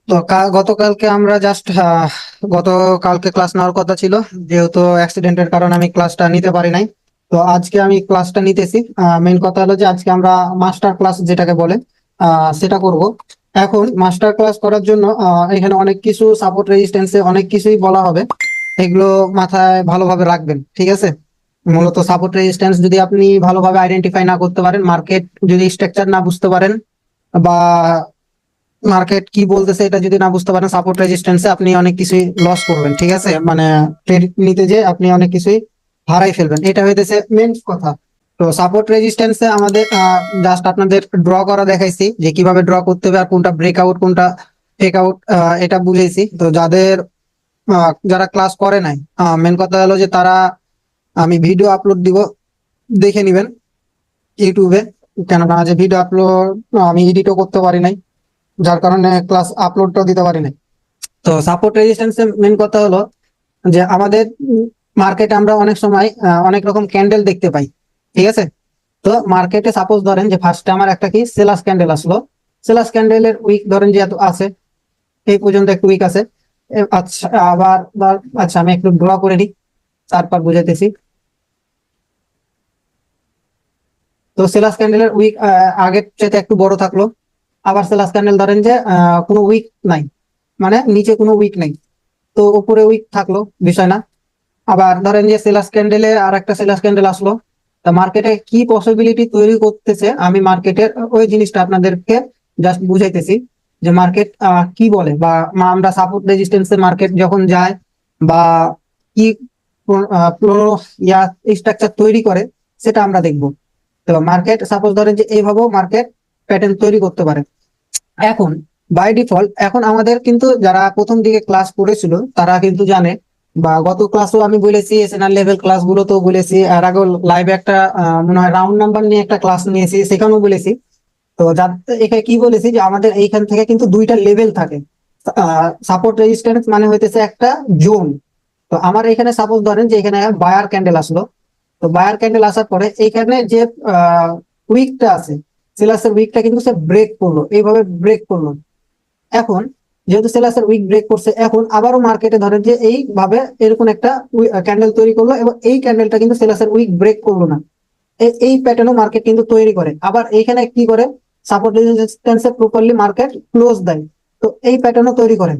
তো গতকালকে আমরা জাস্ট গতকালকে ক্লাস নেওয়ার কথা ছিল, যেহেতু অ্যাক্সিডেন্টের কারণে আমি ক্লাসটা নিতে পারি নাই। তো আজকে আমি ক্লাসটা নিতেছি। মেইন কথা হলো যে আজকে আমরা মাস্টার ক্লাস যেটাকে বলে সেটা করব। এখন মাস্টার ক্লাস করার জন্য এখানে অনেক কিছু সাপোর্ট রেজিস্ট্যান্সে অনেক কিছুই বলা হবে। এগুলো মাথায় ভালোভাবে রাখবেন, ঠিক আছে? মূলত সাপোর্ট রেজিস্ট্যান্স যদি আপনি ভালোভাবে আইডেন্টিফাই না করতে পারেন, মার্কেট যদি স্ট্রাকচার না বুঝতে পারেন, বা মার্কেট কি বলতেছে এটা যদি না বুঝতে পারেন, সাপোর্ট রেজিস্ট্যান্সে আপনি অনেক কিছুই লস করবেন, ঠিক আছে? মানে ট্রেড নিতে যে আপনি অনেক কিছুই হারাই ফেলবেন, এটা হইতেছে মেন কথা। তো সাপোর্ট রেজিস্ট্যান্সে আমাদের জাস্ট আপনাদের ড্র করা দেখাইছি যে কিভাবে ড্র করতে হবে, আর কোনটা ব্রেকআউট কোনটা টেক আউট, এটা বুঝেছি। তো যারা ক্লাস করে নাই, মেন কথা হলো যে তারা, আমি ভিডিও আপলোড দিব, দেখে নিবেন ইউটিউবে। কেননা যে ভিডিও আপলোড আমি এডিটও করতে পারি নাই, যার কারণে ক্লাস আপলোডটাও দিতে পারি নাই। তো সাপোর্ট রেজিস্ট্যান্সের মেন কথা হলো যে আমাদের মার্কেটে আমরা অনেক সময় অনেক রকম ক্যান্ডেল দেখতে পাই, ঠিক আছে? তো মার্কেটে সাপোজ ধরেন যে ফার্স্টে আমার একটা কি সেলাস ক্যান্ডেল আসলো, সেলাস ক্যান্ডেলের উইক ধরেন যে এত আছে, এই পর্যন্ত একটু উইক আছে। আচ্ছা, আচ্ছা আমি একটু ড্র করে দিই, তারপর বুঝাইতেছি। তো সেলাস ক্যান্ডেলের উইক আগের চাইতে একটু বড় থাকলো। আবার সেলাস ক্যান্ডেল ধরেন যে কোনো উইক নাই, মানে নিচে কোনো উইক নাই, তো উপরে উইক থাকলো, বিষয় না। আবার ধরেন যে সেলাস ক্যান্ডেলে আর একটা সেলাস ক্যান্ডেল আসলো। তা মার্কেটে কি পসিবিলিটি তৈরি করতেছে, আমি মার্কেটের ওই জিনিসটা আপনাদেরকে জাস্ট বুঝাইতেছি যে মার্কেট কি বলে, বা আমরা সাপোর্ট রেজিস্ট্যান্সে মার্কেট যখন যায়, বা কি স্ট্রাকচার তৈরি করে, সেটা আমরা দেখবো। তো মার্কেট সাপোজ ধরেন যে এইভাবেও মার্কেট প্যাটার্ন তৈরি করতে পারে। এখন বাই ডিফল্ট, এখন আমাদের কিন্তু যারা প্রথম দিকে ক্লাস করেছিল তারা কিন্তু জানে, বা গত ক্লাসও আমি বলেছি, এসএনআর লেভেল ক্লাস গুলো তো বলেছি, আর আগে লাইভে একটা মনে হয় রাউন্ড নাম্বার নিয়ে একটা ক্লাস নিয়েছি, সেখানেও বলেছি। তো এখানে কি বলেছি যে আমাদের এইখান থেকে কিন্তু দুইটা লেভেল থাকে। সাপোর্ট রেজিস্ট্যান্স মানে হইতেছে একটা জোন। তো আমার এখানে সাপোজ ধরেন যে এখানে বায়ার ক্যান্ডেল আসলো। তো বায়ার ক্যান্ডেল আসার পরে এইখানে যে উইকটা আছে, সেলাসের উইকটা কিন্তু সে ব্রেক করলো, এইভাবে ব্রেক করলো। এখন যেহেতু সেলাসের উইক ব্রেক করছে, এখন আবারও মার্কেটে ধরেন যে এইভাবে এরকম একটা ক্যান্ডেল তৈরি করলো, এবং এই ক্যান্ডেলটা কিন্তু সেলাসের উইক ব্রেক করলো না। এই প্যাটার্নও মার্কেট কিন্তু তৈরি করে, আবার এইখানে কি করে, সাপোর্ট রেজিস্ট্যান্সে প্রপারলি মার্কেট ক্লোজ দেয়, তো এই প্যাটার্নও তৈরি করে।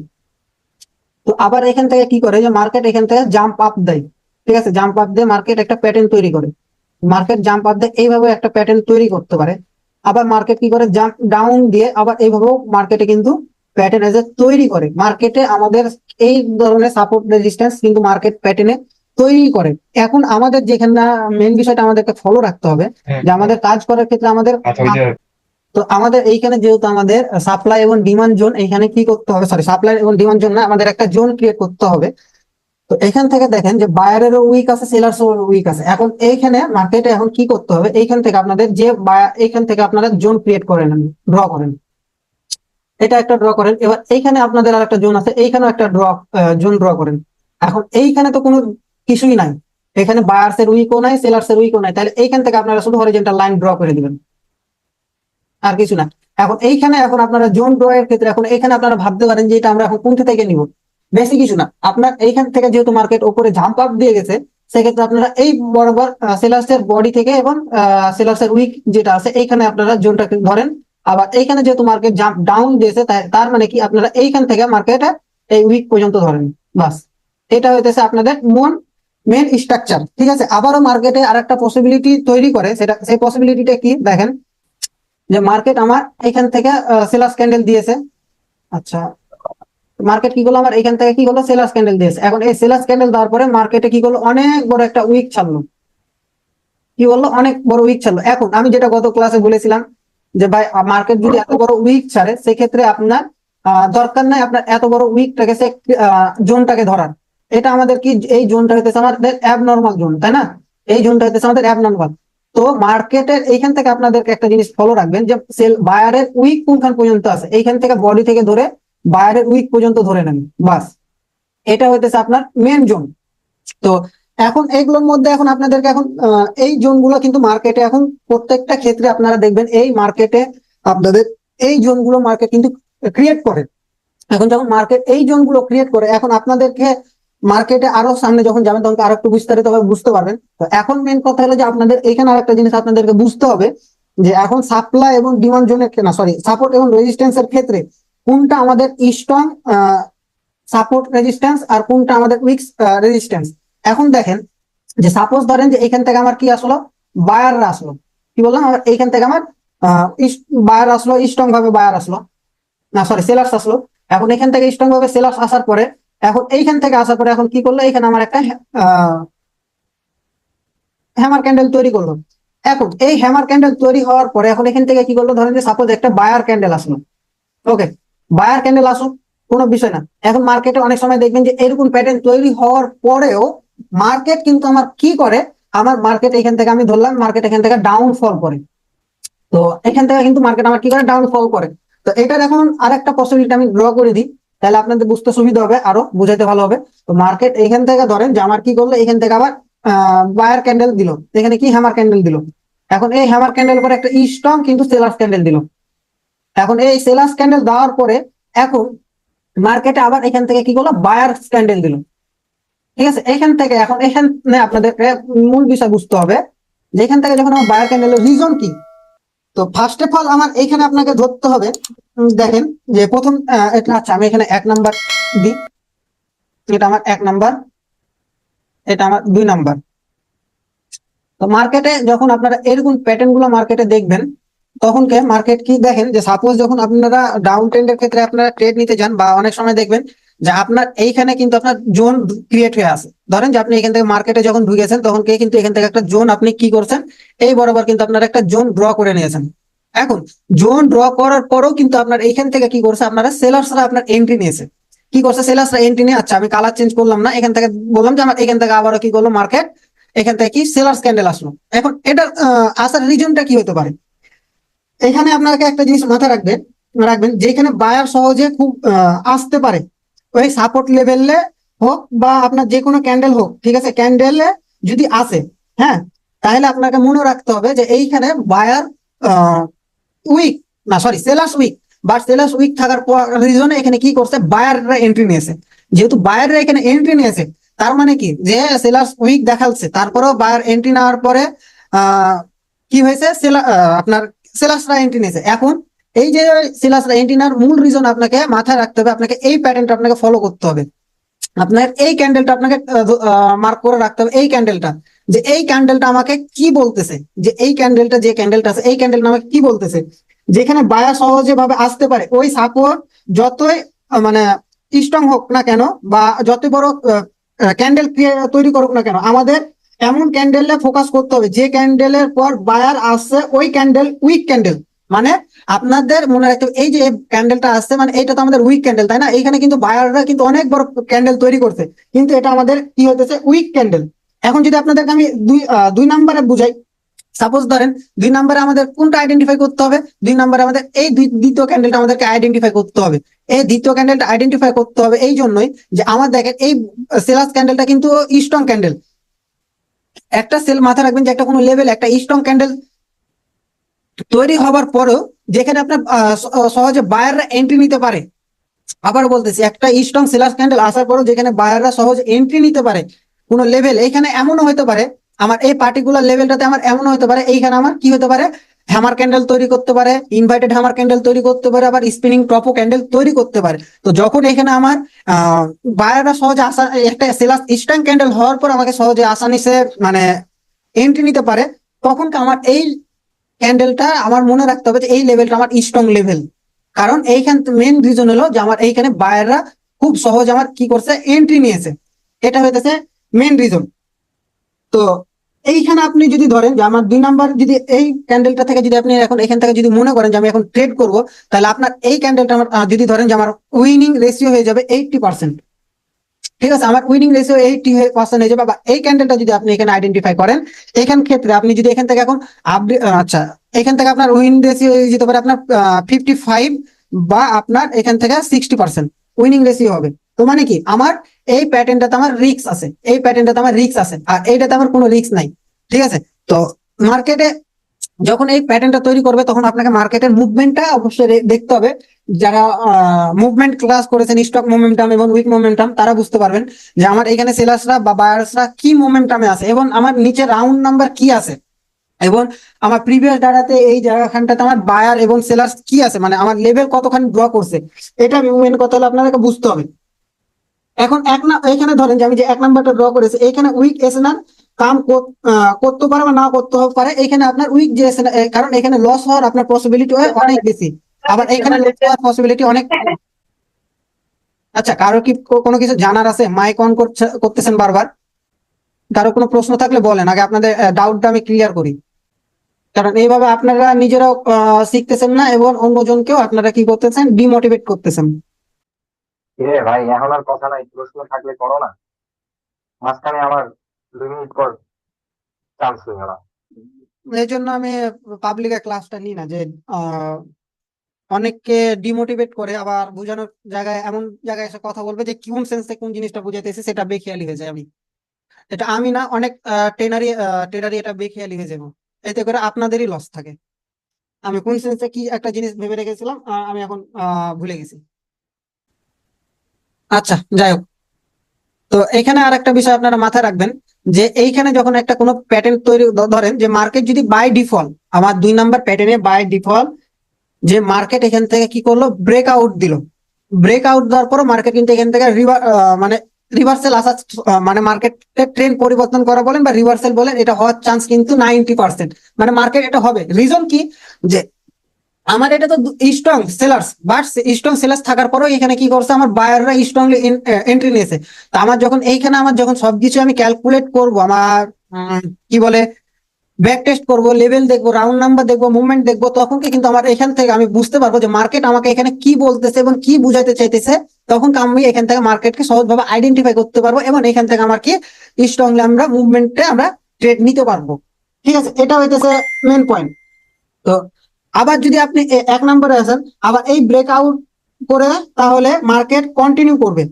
তো আবার এখান থেকে কি করে যে মার্কেট এখান থেকে জাম্প আপ দেয়, ঠিক আছে? জাম্প আপ দিয়ে মার্কেট একটা প্যাটার্ন তৈরি করে। মার্কেট জাম্প আপ দিয়ে এইভাবে একটা প্যাটার্ন তৈরি করতে পারে। আবার মার্কেট কি করে, জাম্প ডাউন দিয়ে আবার এইভাবেও মার্কেটে কিন্তু প্যাটার্ন এসে তৈরি করে। মার্কেটে আমাদের এই ধরনের সাপোর্ট রেজিস্ট্যান্স কিন্তু মার্কেট প্যাটার্নে তৈরি করে। এখন আমাদের যেখানে মেন বিষয়টা আমাদেরকে ফলো রাখতে হবে, যে আমাদের কাজ করার ক্ষেত্রে আমাদের, তো আমাদের এইখানে যেহেতু আমাদের সাপ্লাই এবং ডিমান্ড জোন, এইখানে কি করতে হবে, সরি সাপ্লাই এবং ডিমান্ড জোন না, আমাদের একটা জোন ক্রিয়েট করতে হবে। তো এখান থেকে দেখেন যে বায়ারেরও উইক আছে, সেলার্স উইক আছে। এখন এইখানে মার্কেটে এখন কি করতে হবে, এইখান থেকে আপনাদের যে এইখান থেকে আপনারা জোন ক্রিয়েট করেন, ড্র করেন, এটা একটা ড্র করেন। এবার এইখানে আপনাদের আর একটা জোন আছে, এইখানেও একটা জোন ড্র করেন। এখন এইখানে তো কোনো কিছুই নাই, এখানে বায়ার্স এর উইকও নাই, সেলার্স এর উইকও নাই, তাহলে এইখান থেকে আপনারা শুধু হরিজন্টাল লাইন ড্র করে দিবেন, আর কিছু না। এখন এইখানে এখন আপনারা জোন ড্র এর ক্ষেত্রে এখন এখানে আপনারা ভাবতে পারেন যে এটা আমরা এখন কোন থেকে নিব। বেশি কিছু না, আপনার এইখান থেকে যেহেতু মার্কেট উপরে জাম্প আপ দিয়ে গেছে, সেক্ষেত্রে আপনারা এই বরাবর সেলার্স এর বডি থেকে এবং সেলার্স এর উইক যেটা আছে এইখানে আপনারা জোনটাকে ধরেন। আবার এইখানে যেহেতু মার্কেট জাম্প ডাউন দিয়েছে, তার মানে কি আপনারা এইখান থেকে মার্কেটে এই উইক পর্যন্ত ধরেন, বাস। এটা হইতেছে আপনাদের মেন স্ট্রাকচার, ঠিক আছে? আবারও মার্কেটে আর একটা পসিবিলিটি তৈরি করে, সেটা সেই পসিবিলিটিটা কি দেখেন, যে মার্কেট আমার এখান থেকে সেলার্স ক্যান্ডেল দিয়েছে। আচ্ছা, মার্কেট কি করলো, আমার এখান থেকে কি করলো, সেলার্স ক্যান্ডেল দিয়েছে। এখন এই সেলার্স ক্যান্ডেল দেওয়ার পরে মার্কেটে কি করলো, অনেক বড় একটা উইক ছাড়লো, কি বললো, অনেক বড় উইক ছাড়লো। এখন আমি যেটা গত ক্লাসে বলেছিলাম যে ভাই, মার্কেট যদি এত বড় উইক ছাড়ে, সেক্ষেত্রে আপনার দরকার নাই আপনার এত বড় উইকটাকে, সে জোনটাকে ধরার। এটা আমাদের কি, এই জোনটা হইতেছে আমাদের অ্যাবনর্মাল জোন, তাই না? এই জোনটা হইতেছে আমাদের অ্যাবনর্মাল। তো মার্কেটের এইখান থেকে আপনাদেরকে একটা জিনিস ফলো রাখবেন, যে সেল বায়ারের উইক কোনখান পর্যন্ত আছে, এইখান থেকে বডি থেকে ধরে বায়ারের উইক পর্যন্ত ধরে নেন, বাস। এটা হইতেছে আপনার মেন জোন। তো এখন এইগুলোর মধ্যে এখন আপনাদেরকে এখন এই জোনগুলো কিন্তু মার্কেটে এখন প্রত্যেকটা ক্ষেত্রে আপনারা দেখবেন এই মার্কেটে আপনাদের এই জোনগুলো মার্কেট কিন্তু ক্রিয়েট করে। এখন যখন মার্কেট এই জোন গুলো ক্রিয়েট করে, এখন আপনাদেরকে মার্কেটে আরো সামনে যখন যাবেন তখন আরো একটু বিস্তারিত ভাবে বুঝতে পারবেন। তো এখন মেন কথা হলো যে আপনাদের এখানে আরেকটা জিনিস আপনাদেরকে বুঝতে হবে, যে এখন সাপ্লাই এবং ডিমান্ড জোনের না সরি সাপোর্ট এবং রেজিস্ট্যান্সের ক্ষেত্রে কোনটা আমাদের স্ট্রং সাপোর্ট রেজিস্ট্যান্স আর কোনটা আমাদের উইক রেজিস্ট্যান্স। এখন দেখেন যে সাপোজ ধরেন যে এখান থেকে আমার কি আসলো, বায়াররা আসলো, কি বললাম, আমার এইখান থেকে আমার বায়ার আসলো, স্ট্রং ভাবে বায়ার আসলো, না সরি সেলার্স আসলো। এখন এখান থেকে স্ট্রং ভাবে সেলার্স আসার পরে, এখন এইখান থেকে আসার পরে এখন কি করলো, এখানে আমার একটা হ্যামার ক্যান্ডেল তৈরি করলো। এখন এই হ্যামার ক্যান্ডেল তৈরি হওয়ার পরে এখন এখান থেকে কি করলো, ধরেন যে সাপোজ একটা বায়ার ক্যান্ডেল আসলো, ওকে, বায়ার ক্যান্ডেল আসুক, কোনো বিষয় না। এখন মার্কেটে অনেক সময় দেখবেন যে এরকম প্যাটার্ন তৈরি হওয়ার পরেও মার্কেট কিন্তু আমার কি করে, আমার মার্কেট এখান থেকে আমি ধরলাম মার্কেট এখান থেকে ডাউনফল করে। তো এখান থেকে কিন্তু মার্কেট আমার কি করে, ডাউনফল করে। তো এটার এখন আরেকটা পসিবিলিটি আমি ড্র করে দিই, তাহলে আপনাদের বুঝতে সুবিধা হবে, আরো বুঝাইতে ভালো হবে। তো মার্কেট এখান থেকে ধরেন যে আমার কি করলো, এখান থেকে আবার বায়ার ক্যান্ডেল দিল, এখানে কি হ্যামার ক্যান্ডেল দিল। এখন এই হ্যামার ক্যান্ডেল পরে একটা স্ট্রং কিন্তু সেলার্স ক্যান্ডেল দিল। এখন এই সেলার্স ক্যান্ডেল দেওয়ার পরে এখন মার্কেটে আবার এখান থেকে কি করলো, বায়ার ক্যান্ডেল দিল। ঠিক আছে, এখান থেকে এখন এখানে আপনাদের মূল বিষয় বুঝতে হবে যে এখান থেকে যখন আমার বায়ার ক্যান্ডেলের রিজন কি। তো ফার্স্ট অফ অল আমার এখানে আপনাকে ধরতে হবে, দেখেন যে প্রথম এটা আচ্ছা আমি এখানে 1 নাম্বার দিই, এটা আমার 1 নাম্বার, এটা আমার 2 নাম্বার। তো মার্কেটে যখন আপনারা এরকম প্যাটার্ন গুলো মার্কেটে দেখবেন, তখন কে মার্কেট কি দেখেন যে সাপোজ যখন আপনারা ডাউন ট্রেন্ডের ক্ষেত্রে আপনারা ট্রেড নিতে যান, বা অনেক সময় দেখবেন যে আপনার এইখানে কিন্তু আপনার জোন ক্রিয়েট হয়ে আছে। ধরেন যে আপনি এখান থেকে মার্কেটে যখন ঢুকেছেন তখন কে কিন্তু এখান থেকে একটা জোন আপনি কি করছেন, এই বরাবর কিন্তু আপনার একটা জোন ড্র করে নিয়েছেন। এখন জোন ড্র করার পরেও কিন্তু আপনার এইখান থেকে কি করছে, আপনারা সেলার্সরা আপনার এন্ট্রি নিয়েছে, কি করছে সেলার্সরা এন্ট্রি নিয়ে, আচ্ছা আমি কালার চেঞ্জ করলাম না, এখান থেকে বললাম যে আমার এখান থেকে আবারও কি করলো মার্কেট, এখান থেকে কি সেলার্স ক্যান্ডেল আসলো। এখন এটার আসার রিজনটা কি হতে পারে, এখানে আপনাকে একটা জিনিস মাথায় রাখবেন রাখবেন যেখানে বায়ার সহজে খুব আসতে পারে, ওই সাপোর্ট লেভেলে হোক বা আপনার যে কোনো ক্যান্ডেল হোক, ঠিক আছে, ক্যান্ডেলে যদি আসে, হ্যাঁ, তাহলে আপনাকে মনে রাখতে হবে যে এইখানে বায়ার উইক না সরি সেলার্স উইক, বা সেলার্স উইক থাকার রিজনে এখানে কি করছে, বায়াররা এন্ট্রি নিয়েছে। যেহেতু বায়াররা এখানে এন্ট্রি নিয়েছে, তার মানে কি যে সেলার্স উইক দেখাচ্ছে, তারপরেও বায়ার এন্ট্রি নেওয়ার পরে কি হয়েছে, আপনার সেলার্সরা এন্ট্রি নিয়েছে। এখন এই যে সেলার্সরা এন্ট্রি নেওয়ার মূল রিজন আপনাকে মাথায় রাখতে হবে, আপনাকে এই প্যাটার্নটা আপনাকে ফলো করতে হবে। আপনার এই ক্যান্ডেলটা আপনাকে মার্ক করে রাখতে হবে, এই ক্যান্ডেলটা, যে এই ক্যান্ডেলটা আমাকে কি বলতেছে, যে এই ক্যান্ডেলটা যে ক্যান্ডেলটা আছে এই ক্যান্ডেলটা আমাকে কি বলতেছে, যেখানে বায়ার সহজে ভাবে আসতে পারে, ওই সাপোর্ট যতই মানে স্ট্রং হোক না কেন বা যত বড় ক্যান্ডেল তৈরি করুক না কেন, আমাদের এমন ক্যান্ডেলে ফোকাস করতে হবে যে ক্যান্ডেলের পর বায়ার আসছে, ওই ক্যান্ডেল উইক ক্যান্ডেল। মানে আপনাদের মনে রাখতে হবে এই যে ক্যান্ডেলটা আসছে মানে এটা তো আমাদের উইক ক্যান্ডেল, তাই না, এইখানে কিন্তু বায়াররা কিন্তু অনেক বড় ক্যান্ডেল তৈরি করছে, কিন্তু এটা আমাদের কি হতেছে, উইক ক্যান্ডেল। এখন যদি আপনাদেরকে আমি দুই নাম্বারে বুঝাই, সাপোজ ধরেন 2 নাম্বারে আমাদের কোনটা আইডেন্টিফাই করতে হবে, 2 নাম্বারে আমাদের এই দ্বিতীয় ক্যান্ডেলটা আমাদেরকে আইডেন্টিফাই করতে হবে। এই দ্বিতীয় ক্যান্ডেলটা আইডেন্টিফাই করতে হবে এই জন্যই যে আমার দেখেন এই সেলার্স ক্যান্ডেলটা কিন্তু স্ট্রং ক্যান্ডেল। একটা সেল মাথায় রাখবেন যে একটা কোনো লেভেল একটা স্ট্রং ক্যান্ডেল তৈরি হবার পরেও যেখানে আপনার সহজে বায়াররা এন্ট্রি নিতে পারে, আবার বলতেছি একটা স্ট্রং সেলার্স ক্যান্ডেল আসার পরেও যেখানে বায়াররা সহজ এন্ট্রি নিতে পারে কোন লেভেল, এইখানে এমনও হতে পারে আমার এই পার্টিকুলার লেভেলটাতে আমার এমন হতে পারে এইখানে আমার কি হতে পারে, হ্যামার ক্যান্ডেল তৈরি করতে পারে, ইনভার্টেড হ্যামার ক্যান্ডেল তৈরি করতে পারে, আবার স্পিনিং টপো ক্যান্ডেল তৈরি করতে পারে। তো যখন এখানে আমার বায়াররা সহজে আসা একটা সেলার্স স্ট্রং ক্যান্ডেল হওয়ার পর আমাকে সহজে আসানিসে মানে এন্ট্রি নিতে পারে, তখন আমার এই ক্যান্ডেলটা আমার মনে রাখতে হবে যে এই লেভেলটা আমার স্ট্রং লেভেল। কারণ এইখান মেন রিজন হলো যে আমার এইখানে বায়াররা খুব সহজ আমার কি করছে, এন্ট্রি নিয়েছে, এটা হইতেছে মেন রিজন। তো এইখানে আপনি যদি ধরেন যে আমার 2 নাম্বার যদি এই ক্যান্ডেলটা থেকে যদি আপনি এখন এখান থেকে যদি মনে করেন যে আমি এখন ট্রেড করব, তাহলে আপনার এই ক্যান্ডেলটা আমার যদি ধরেন যে আমার উইনিং রেশিও হয়ে যাবে 80%। ঠিক আছে, আমার উইনিং রেশিও 80% হয়ে যাবে। বা এই ক্যান্ডেলটা যদি আপনি এখানে আইডেন্টিফাই করেন, এখান ক্ষেত্রে আপনি যদি এখান থেকে এখন আপডেট আচ্ছা এখান থেকে আপনার উইন রেশিও হয়ে যেতে পারে আপনার 55, বা আপনার এখান থেকে 60% উইনিং রেশিও হবে। তো মানে কি আমার এই প্যাটার্নটাতে আমার রিস্ক আছে, এই প্যাটার্নটাতে আমার রিস্ক আছে, আর এইটাতে আমার কোনো রিস্ক নাই। ঠিক আছে, তো মার্কেটে যখন এই প্যাটার্নটা তৈরি করবে তখন আপনাকে মার্কেটের মুভমেন্টটা অবশ্যই দেখতে হবে, যারা মুভমেন্ট ক্লাস করেছেন স্টক মোমেন্টাম এবং উইক মোমেন্টাম তারা বুঝতে পারবেন যে আমার এখানে সেলার্সরা বা বায়ার্সরা কি মোমেন্টামে আছে এবং আমার নিচে রাউন্ড নাম্বার কি আছে এবং আমার প্রিভিয়াস ডাটাতে এই জায়গাখানটাতে আমার বায়ার এবং সেলার্স কি আছে, মানে আমার লেভেল কতখানি ড্র করছে, এটা মেন কথা হলো আপনাদেরকে বুঝতে হবে। এখন এখানে ধরেন যে আমি যে 1 নাম্বারটা ড্র করেছি এখানে উইক এসে না কাম করতে পারে বা না করতে পারে, এখানে আপনার উইক যে এসে কারণ এখানে লস হওয়ার আপনার পসিবিলিটি হয় অনেক বেশি, আবার এখানে লস হওয়ার পসিবিলিটি অনেক। আচ্ছা, কারো কি কোনো কিছু জানার আছে? মাইক অন করতেছেন বারবার। কারো কোনো প্রশ্ন থাকলে বলেন, আগে আপনাদের ডাউটটা আমি ক্লিয়ার করি। কারণ এইভাবে আপনারা নিজেরাও শিখতেছেন না এবং অন্যজনকেও আপনারা কি করতেছেন, ডিমোটিভেট করতেছেন। রে ভাই, এখন আর কথা নাই, প্রশ্ন থাকলে করো না। মাঝখানে আমার 2 মিনিট পর চান্স হয়ে গেল। এই জন্য আমি পাবলিকে ক্লাসটা নিই না, যে অনেককে ডিমোটিভেট করে আবার বোঝানোর জায়গায় এমন জায়গায় এসে কথা বলবে যে কোন সেন্সে কোন জিনিসটা বুঝাইতেছে সেটা বেখেয়ালি হয়ে যায়। এটা আমি না, অনেক ট্রেনারই এটা বেখেয়ালি হয়ে যাবো, এতে করে আপনাদেরই লস থাকে। আমি কোন সেন্সে কি একটা জিনিস ভেবে রেখেছিলাম আমি এখন ভুলে গেছি। আচ্ছা, যাই হোক। তো এখানে আর একটা বিষয় আপনারা মাথায় রাখবেন যে এইখানে যখন একটা কোনো প্যাটার্ন তৈরি, ধরেন যে মার্কেট যদি বাই ডিফল্ট, আমার 2 নাম্বার প্যাটার্নে বাই ডিফল্ট যে মার্কেট এখান থেকে কি করলো, ব্রেক আউট দিল। ব্রেক আউট দেওয়ার পর মার্কেট কিন্তু এখান থেকে মানে রিভার্সাল আসা, মানে মার্কেটের ট্রেন্ড পরিবর্তন করা বলেন বা রিভার্সাল বলেন, এটা হওয়ার চান্স কিন্তু 90%, মানে মার্কেট এটা হবে। রিজন কি, যে আমার এটা তো strong sellers, but strong sellers থাকার পরেও এখানে কি করছে, আমার বায়াররা স্ট্রংলি এন্ট্রি নিয়েছে। তো আমার যখন এইখানে আমার যখন সবকিছু আমি ক্যালকুলেট করব, আমার কি বলে ব্যাক টেস্ট করবো, লেভেল দেখবো, রাউন্ড নাম্বার দেখবো, মুভমেন্ট দেখবো, তখন কি কিন্তু আমার এখান থেকে আমি বুঝতে পারবো যে মার্কেট আমাকে এখানে কি বলতেছে এবং কি বুঝাইতে চাইতেছে। তখন আমি এখান থেকে মার্কেটকে সহজভাবে আইডেন্টিফাই করতে পারবো এবং এখান থেকে আমার কি স্ট্রংলি আমরা মুভমেন্টে আমরা ট্রেড নিতে পারবো। ঠিক আছে, এটা হইতেছে মেন পয়েন্ট। তো আবার যদি আপনি 1 নম্বরে আসেন, আবার এই ব্রেকআউট করে তাহলে মার্কেট কন্টিনিউ করবে।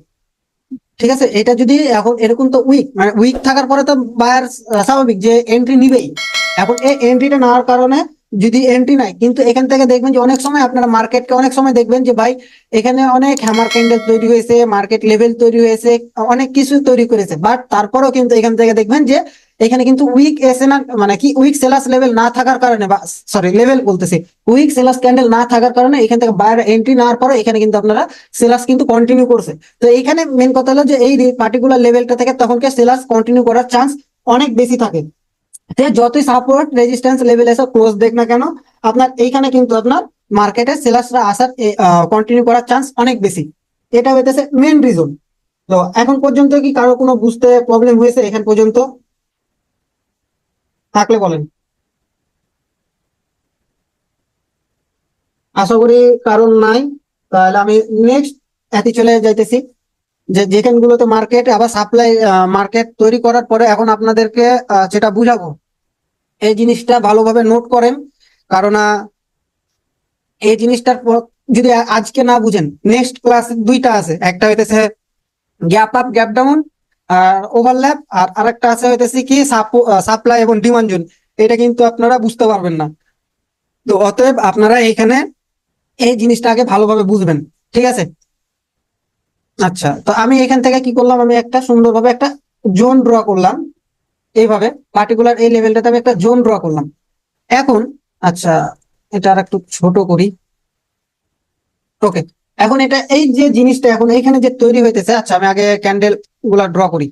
ঠিক আছে, এটা যদি এখন এরকম তো উইক, মানে উইক থাকার পরে তো বায়ার স্বাভাবিক যে এন্ট্রি নিবেই। এখন এই এন্ট্রিটা নেওয়ার কারণে যদি এন্ট্রি নাই, কিন্তু এখান থেকে দেখবেন যে অনেক সময় আপনারা মার্কেটকে অনেক সময় দেখবেন যে ভাই এখানে অনেক হ্যামার ক্যান্ডেল তৈরি হয়েছে, মার্কেট লেভেল তৈরি হয়েছে, অনেক কিছু তৈরি করেছে, বাট তারপরেও কিন্তু এখান থেকে দেখবেন যে এখানে কিন্তু উইক এসে না, মানে কি উইক সেলার্স লেভেল না থাকার কারণে, বা সরি লেভেল বলতেছি, উইক সেলার্স ক্যান্ডেল না থাকার কারণে এখান থেকে বায়ার এন্ট্রি নেওয়ার পরে এখানে কিন্তু আপনারা সেলার্স কিন্তু কন্টিনিউ করছে। তো এইখানে মেন কথা হলো যে এই পার্টিকুলার লেভেলটা থেকে তখন সেলার্স কন্টিনিউ করার চান্স অনেক বেশি থাকে। যতই সাপোর্ট রেজিস্ট্যান্স লেভেল এসে ক্লোজ দেখ না কেন, আপনার এইখানে কিন্তু আপনার মার্কেটে সেলার্সরা আসার কন্টিনিউ করার চান্স অনেক বেশি। এটা হইতেছে মেন রিজন। তো এখন পর্যন্ত কি কারো কোনো বুঝতে প্রবলেম হয়েছে এখান পর্যন্ত? থাকলে বলেন। আশা করি কারণ নাই। তাহলে আমি নেক্সট এতে চলে যাইতেছি, যে যেখানগুলোতে মার্কেট আবার সাপ্লাই মার্কেট তৈরি করার পরে এখন আপনাদেরকে যেটা বুঝাবো এই জিনিসটা ভালোভাবে নোট করেন। কারণ এই জিনিসটার যদি আজকে না বুঝেন, নেক্সট ক্লাস 2টা আছে, একটা হইতেছে গ্যাপ আপ গ্যাপ ডাউন আর ওভারল্যাপ, আর আরেকটা আছে হইতেছে কি সাপ্লাই এবং ডিমান্ড জোন। এটা কিন্তু আপনারা বুঝতে পারবেন না। তো অতএব আপনারা এখানে এই জিনিসটা আগে ভালোভাবে বুঝবেন। ঠিক আছে, আচ্ছা। তো আমি এখান থেকে কি করলাম, আমি একটা সুন্দরভাবে একটা জোন ড্র করলাম, এইভাবে পার্টিকুলার এই লেভেলটাতে আমি একটা জোন ড্র করলাম। এখন আচ্ছা, এটা আর একটু ছোট করি। ওকে, এখন এটা এই যে জিনিসটা এখন এইখানে যে তৈরি হইতেছে, আচ্ছা আমি আগে ক্যান্ডেল গুলা ড্র করি।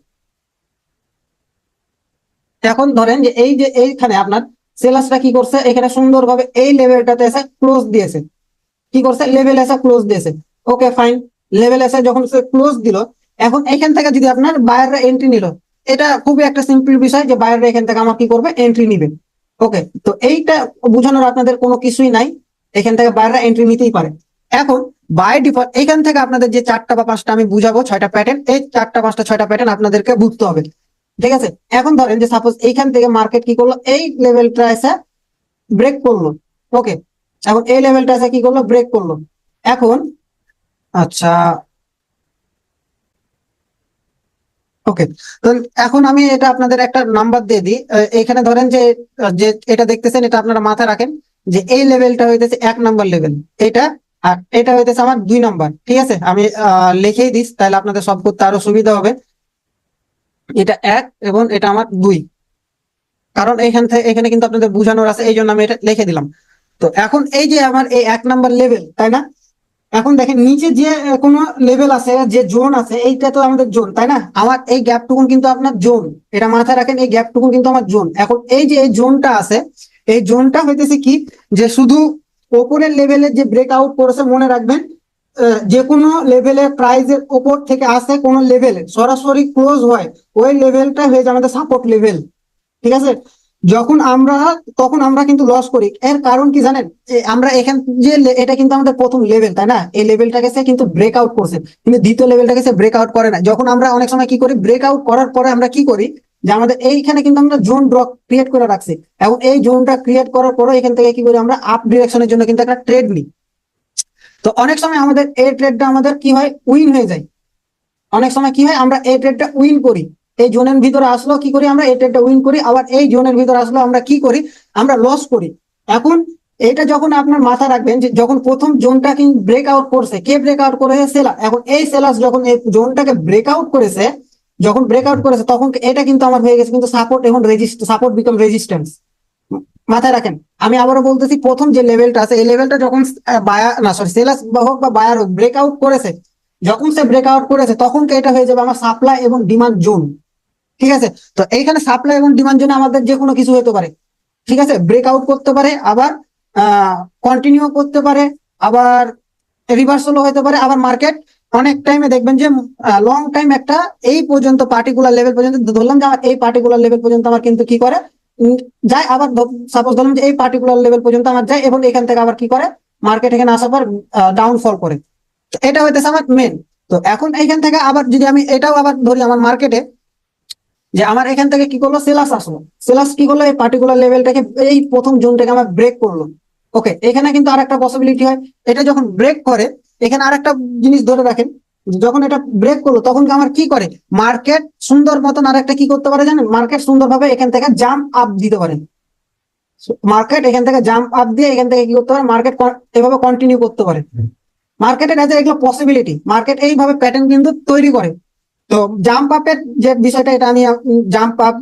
এখন ধরেন যে এই যে এইখানে আপনার সেলার্সরা কি করছে, এখানে সুন্দরভাবে এই লেভেলটাতে এসে ক্লোজ দিয়েছে। কি করছে, লেভেল এসে ক্লোজ দিয়েছে। ওকে ফাইন, লেভেল এসে যখন সে ক্লোজ দিল, এখন এখান থেকে যদি আপনার বায়াররা এন্ট্রি নিল, এটা খুবই একটা সিম্পল বিষয় যে বায়াররা এখান থেকে আমার কি করবে, এন্ট্রি নিবে। ওকে, তো এইটা বোঝানোর আপনাদের কোনো কিছুই নাই, এখান থেকে বায়াররা এন্ট্রি নিতেই পারে। এখন বাই ডিফল্ট এখান থেকে আপনাদের যে 4টা বা 5টা আমি বুঝাবো, 6টা প্যাটার্ন, এই 4টা 5টা 6টা প্যাটার্ন আপনাদেরকে বুঝতে হবে। ঠিক আছে, এখন ধরেন যে সাপোজ এইখান থেকে মার্কেট কি করলো, এই লেভেলটা এসে ব্রেক করলো। ওকে, এখন এই লেভেলটা এসে কি করলো, ব্রেক করলো। এখন আচ্ছা, ওকে, তো এখন আমি এটা আপনাদের একটা নাম্বার দিয়ে দিই। এখানে ধরেন যে যে এটা দেখতেছেন, এটা আপনারা মাথায় রাখেন যে এই লেভেলটা হইতেছে 1 নাম্বার লেভেল, এটা আর এটা হইতেছে আমার 2 নাম্বার। ঠিক আছে, আমি লিখেই দিস, তাহলে আপনাদের সব করতে আরো সুবিধা হবে। এটা 1 এবং এটা আমার 2, কারণ এখানে কিন্তু আপনাদের বোঝানোর আছে, এই জন্য আমি এটা লিখে দিলাম। তো এখন এই যে আমার এই 1 নাম্বার লেভেল, তাই না? এখন দেখেন নিচে যে কোনো লেভেল আছে, যে জোন আছে, এইটা তো আমাদের জোন, তাই না? আমার এই গ্যাপটুকুন কিন্তু আপনার জোন, এটা মাথায় রাখেন, এই গ্যাপটুকুন কিন্তু আমার জোন। এখন এই যে এই জোনটা আছে, এই জোনটা হইতেছে কি, যে শুধু ওপরের লেভেলে যে ব্রেকআউট করেছে, মনে রাখবেন যে কোনো লেভেলের প্রাইজের ওপর থেকে আসে কোন লেভেলে সরাসরি ক্লোজ হয়, ওই লেভেলটা হয়ে যায় আমাদের সাপোর্ট লেভেল। ঠিক আছে, যখন আমরা তখন আমরা কিন্তু লস করি। এর কারণ কি জানেন? আমরা এখান যে এটা কিন্তু আমাদের প্রথম লেভেল, তাই না? এই লেভেলটাকে সে কিন্তু ব্রেকআউট করছে, কিন্তু দ্বিতীয় লেভেলটাকে সে ব্রেকআউট করে না। যখন আমরা অনেক সময় কি করি, ব্রেকআউট করার পরে আমরা কি করি, যে আমাদের এইখানে কিন্তু আমরা জোন ড্র ক্রিয়েট করে রাখছি, এবং এই জোনটা ক্রিয়েট করার পরে এখান থেকে কি করি, আমরা আপ ডিরেকশনের জন্য কিন্তু একটা ট্রেড নিই। তো অনেক সময় আমাদের এই ট্রেডটা আমাদের কি হয়, উইন হয়ে যায়। অনেক সময় কি হয়, আমরা এই ট্রেডটা উইন করি, এই জোনের ভিতরে আসলো কি করি, আমরা এই ট্রেডটা উইন করি, আবার এই জোনের ভিতরে আসলো আমরা কি করি, আমরা লস করি। এখন এটা যখন আপনার মাথা রাখবেন, যে যখন প্রথম জোনটা কিন্তু ব্রেকআউট করছে, কে ব্রেকআউট করেছে? সেলার। এখন এই সেলার যখন এই জোনটাকে ব্রেকআউট করেছে, যখন ব্রেকআউট করেছে, তখন এটা কিন্তু আমার হয়ে গেছে কিন্তু সাপোর্ট, এবং সাপোর্ট বিকাম রেজিস্ট্যান্স। মাথায় রাখেন, আমি আবারও বলতেছি, প্রথম যে লেভেলটা আছে, এই লেভেলটা যখন বায়ার না সরি সেলার হোক বা বায়ার হোক ব্রেকআউট করেছে, যখন সে ব্রেকআউট করেছে, তখন এটা হয়ে যাবে আমার সাপ্লাই এবং ডিমান্ড জোন। ঠিক আছে, তো এইখানে সাপ্লাই এবং ডিমান্ড জোনে আমাদের যে কোনো কিছু হতে পারে। ঠিক আছে, ব্রেকআউট করতে পারে, আবার কন্টিনিউ করতে পারে, আবার রিভার্সালও হতে পারে, আবার মার্কেট অনেক টাইমে দেখবেন যে লং টাইম একটা এই পর্যন্ত পার্টিকুলার লেভেল পর্যন্ত, ধরলাম যে আমার এই পার্টিকুলার লেভেল পর্যন্ত আমার কিন্তু কি করে যায়, আবার সাপোজ ধরলাম যে এই পার্টিকুলার লেভেল পর্যন্ত আমার যায়, এবং এখান থেকে আবার কি করে, মার্কেট এখানে আসার পর ডাউনফল করে। তো এটা হইতেছে আমার মেন। তো এখন এইখান থেকে আবার যদি আমি এটাও আবার ধরি আমার মার্কেটে, যে আমার এখান থেকে কি করলো, সেলাস আসলো, সেলাস কি করলো, এই পার্টিকুলার লেভেলটাকে, এই প্রথম জোনটাকে আমার ব্রেক করলো। ওকে, এখানে কিন্তু আরেকটা পসিবিলিটি হয়, এটা যখন ব্রেক করে, এখানে আরেকটা জিনিস ধরে রাখেন, যখন এটা ব্রেক করলো, তখন আমার কি করে, মার্কেট সুন্দর মতন আরেকটা কি করতে পারে জানেন, মার্কেট সুন্দরভাবে এখান থেকে জাম্প আপ দিতে পারে। মার্কেট এখান থেকে জাম্প আপ দিয়ে এখান থেকে কি করতে পারে, মার্কেট এভাবে কন্টিনিউ করতে পারে। মার্কেটের কাছে এগুলো পসিবিলিটি, মার্কেট এইভাবে প্যাটার্ন কিন্তু তৈরি করে। তো জাম্প আপের যে বিষয়টা, এটা আমি jump up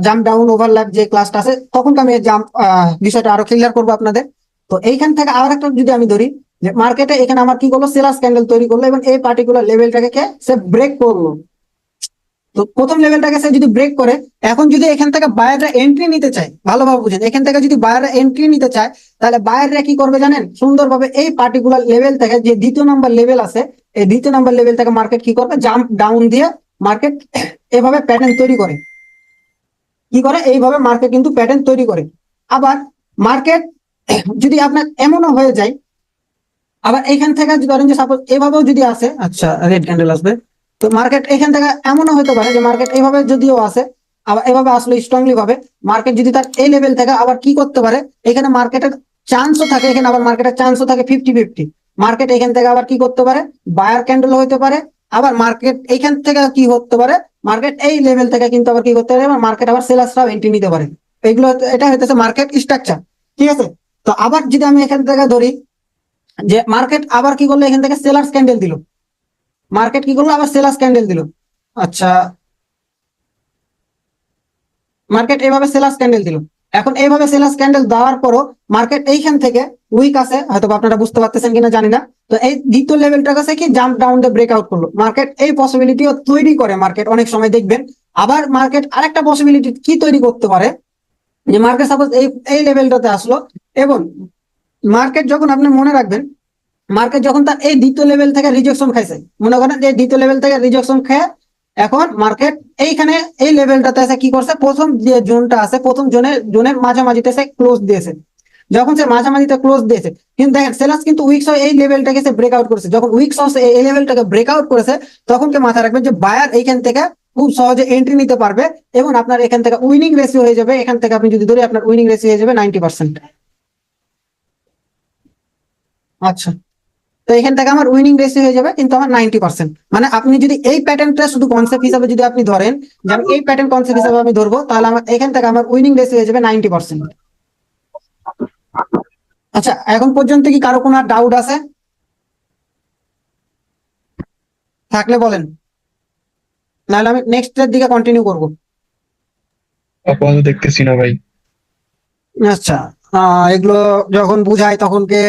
jump down overlap যে ক্লাসটা আছে, তখন আমি জাম্প বিষয়টা আরো ক্লিয়ার করবো আপনাদের। তো এইখান থেকে আর একটা যদি আমি ধরি, যে মার্কেটে এখানে আমার কি করলো, সেলার্স ক্যান্ডেল তৈরি করলো, এবং এই পার্টিকুলার লেভেলটাকে সে ব্রেক করলো। তো প্রথম লেভেলটাকে সে যদি ব্রেক করে, এখন যদি এখান থেকে বায়াররা এন্ট্রি নিতে চায়, ভালোভাবে বুঝেন, এখান থেকে যদি বায়াররা এন্ট্রি নিতে চায়, তাহলে বায়াররা কি করবে জানেন, সুন্দরভাবে এই পার্টিকুলার লেভেল থেকে, যে দ্বিতীয় নাম্বার লেভেল আছে, এই দ্বিতীয় নাম্বার লেভেল থেকে মার্কেট কি করবে, জাম্প ডাউন দিয়ে মার্কেট এভাবে প্যাটার্ন তৈরি করে। কি করে, এইভাবে মার্কেট কিন্তু প্যাটার্ন তৈরি করে। আবার মার্কেট যদি আপনার এমনও হয়ে যায়, আবার এইখান থেকে যদি ধরেন যে সাপোজ এভাবেও যদি আসে, আচ্ছা রেড ক্যান্ডেল আসবে, তো মার্কেট এখান থেকে এমনও হতে পারে যে মার্কেট এইভাবে যদিও আসে, আবার এভাবে আসলে স্ট্রংলি ভাবে মার্কেট যদি তার এই লেভেল থেকে আবার কি করতে পারে, এখানে মার্কেটের চান্সও থাকে, এখানে আবার মার্কেটের চান্সও থাকে 50-50। মার্কেট এখান থেকে আবার কি করতে পারে, বায়ার ক্যান্ডেল হতে পারে, আবার মার্কেট এইখান থেকে কি হতে পারে, মার্কেট এই লেভেল থেকে কিন্তু আবার কি করতে পারে, মার্কেট আবার সেলার্সরাও এন্ট্রি নিতে পারে। এগুলো এটা হইতেছে মার্কেট স্ট্রাকচার। ঠিক আছে, তো আবার যদি আমি এখান থেকে ধরি, যে মার্কেট আবার কি করলো, এখান থেকে সেলার্স ক্যান্ডেল দিল, মার্কেট কি করলো, আবার সেলার্স ক্যান্ডেল দিল। আচ্ছা, মার্কেট এইভাবে সেলার্স ক্যান্ডেল দিল। এখন এইভাবে সেলার্স ক্যান্ডেল দেওয়ার পরও মার্কেট এইখান থেকে উইক আছে, হয়তো আপনারা বুঝতে পারতেছেন কিনা জানি না। তো এই দ্বিতীয় লেভেলটার কাছে কি জাম্প ডাউন দিয়ে ব্রেকআউট করলো, মার্কেট এই পসিবিলিটিও তৈরি করে। মার্কেট অনেক সময় দেখবেন, আবার মার্কেট আরেকটা পসিবিলিটি কি তৈরি করতে পারে, যে মার্কেট সাপোজ এই এই লেভেলটাতে আসলো, এবং মার্কেট যখন আপনি মনে রাখবেন, মার্কেট যখন তার এই দ্বিতীয় লেভেল থেকে রিজেকশন খাইছে, মনে করেন যে দ্বিতীয় লেভেল থেকে রিজেকশন খেয়ে এখন মার্কেট এইখানে এই লেভেলটাতে এসে কি করছে, প্রথম যে জোনটা আছে, প্রথম জোনের মাঝামাঝিতে এসে ক্লোজ দিয়েছে। যখন সে মাঝামাঝিতে ক্লোজ দিয়েছে, কিন্তু দেখেন সেলার্স কিন্তু উইকস এই লেভেলটাকে সে ব্রেকআউট করেছে। যখন উইকস এই লেভেলটাকে ব্রেকআউট করেছে, তখন কে মাথায় রাখবেন যে বায়ার এইখান থেকে খুব সহজে এন্ট্রি নিতে পারবে, এবং আপনার এখান থেকে উইনিং রেশিও হয়ে যাবে, এখান থেকে আপনি যদি ধরি আপনার উইনিং রেশিও হয়ে যাবে 90%। আচ্ছা, তো এখান থেকে আমার উইনিং রেশিও হয়ে যাবে কিন্তু আমার 90%। মানে আপনি যদি এই প্যাটার্নটা শুধু কনসেপ্ট হিসাবে যদি আপনি ধরেন, যে আমি এই প্যাটার্ন কনসেপ্ট হিসাবে আমি ধরবো, তাহলে আমার এখান থেকে আমার উইনিং রেশিও হয়ে যাবে 90%। আচ্ছা, এখন পর্যন্ত কি কারো কোনো ডাউট আছে? থাকলে বলেন, নাহলে আমি নেক্সট এর দিকে কন্টিনিউ করবো। আপাতত দেখতেছি না ভাই। আচ্ছা, এগুলো যখন বুঝাই তখন কে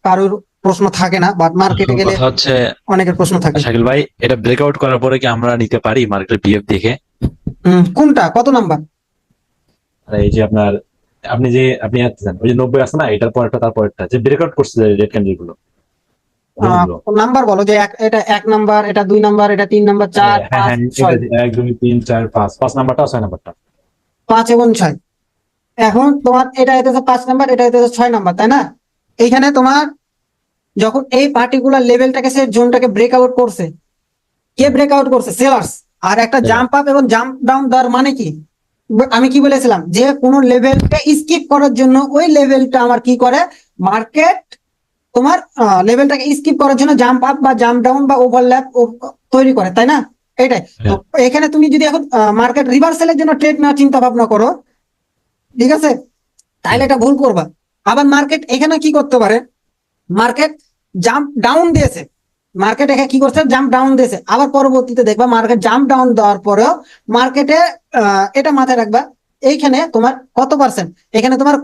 কারোর প্রশ্ন থাকে না, বাট মার্কেটে এখন গেলে কথা হচ্ছে, অনেকের প্রশ্ন থাকে। শাকিল ভাই, এটা ব্রেকআউট করার পরে কি আমরা নিতে পারি মার্কেটের বিহেভ দেখে? কোনটা কত নাম্বার? আর এই যে আপনার, আপনি আসছেন ওই যে 90 আছে না, এটার পরেরটা তার পরেরটা যে ব্রেকআউট করছে রেড ক্যান্ডেল গুলো, ওগুলো। নাম্বার বলো যে এটা 1 নাম্বার, এটা 2 নাম্বার, এটা 3 নাম্বার, 4, হ্যাঁ 5, হ্যাঁ, 6, 1 2 3 4 5, 5 নাম্বারটা 6 নাম্বারটা। 5 এবং 6। এখন তোমার এটা হইতেছে 5 নাম্বার, এটা হইতেছে 6 নাম্বার, তাই না? এইখানে তোমার যখন এই পার্টিকুলার লেভেলটাকে, সে জোনটাকে ব্রেকআউট করছে, কে ব্রেকআউট করছে? সেলার্স। আর একটা জাম্প আপ এবং জাম্প ডাউন দেওয়ার মানে কি? আমি কি বলেছিলাম যে কোন লেভেলকে স্কিপ করার জন্য ওই লেভেলটা আমার কি করে, মার্কেট তোমার লেভেলটাকে স্কিপ করার জন্য জাম্প আপ বা জাম্প ডাউন বা ওভারল্যাপ তৈরি করে, তাই না? এটাই তো। এখানে তুমি যদি এখন মার্কেট রিভার্সালের জন্য ট্রেড নেওয়ার চিন্তা ভাবনা করো, ঠিক আছে, তাহলে এটা ভুল করবা। আবার মার্কেট এখানে কি করতে পারে, মার্কেট জাম্প ডাউন দিয়েছে, মার্কেট এখানে কি করছে, জাম্প ডাউন দিয়েছে, আবার পরবর্তীতে দেখবা মার্কেট জাম্প ডাউন দেওয়ার পরেও মার্কেটে, এটা মাথায় রাখবা, এইখানে তোমার কত পার্সেন্ট, এখানে তোমার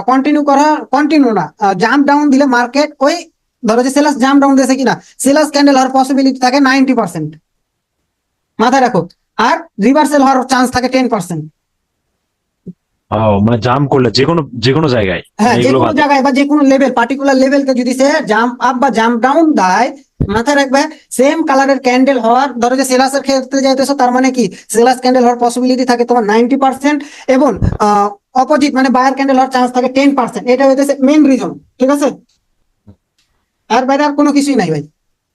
কন্টিনিউ না, জাম্প ডাউন দিলে মার্কেট ওই, ধরো যে সেলাস জাম্প ডাউন দিয়েছে কিনা, সেলাস ক্যান্ডেল হওয়ার পসিবিলিটি থাকে 90%, মাথায় রাখো। আর রিভার্সাল হওয়ার চান্স থাকে 10%। মানে জাম্প করলে যে কোনো জায়গায়, হ্যাঁ, যে এগুলো কোনো বাদে। জায়গায় বা যে কোনো লেভেল, পার্টিকুলার লেভেলকে যদি সে জাম্প আপ বা জাম্প ডাউন দেয়, মাথায় রাখবে সেম কালারের ক্যান্ডেল হওয়ার, ধরো যে সেলাসের ক্ষেত্রে যাইতেছো, তার মানে কি সেলাস ক্যান্ডেল হওয়ার পসিবিলিটি থাকে তোমার 90%, এবং অপোজিট মানে বায়ার ক্যান্ডেল হওয়ার চান্স থাকে 10%। এটা হইতেছে মেইন রিজন, ঠিক আছে? আর বাইরে আর কোনো কিছুই নাই ভাই,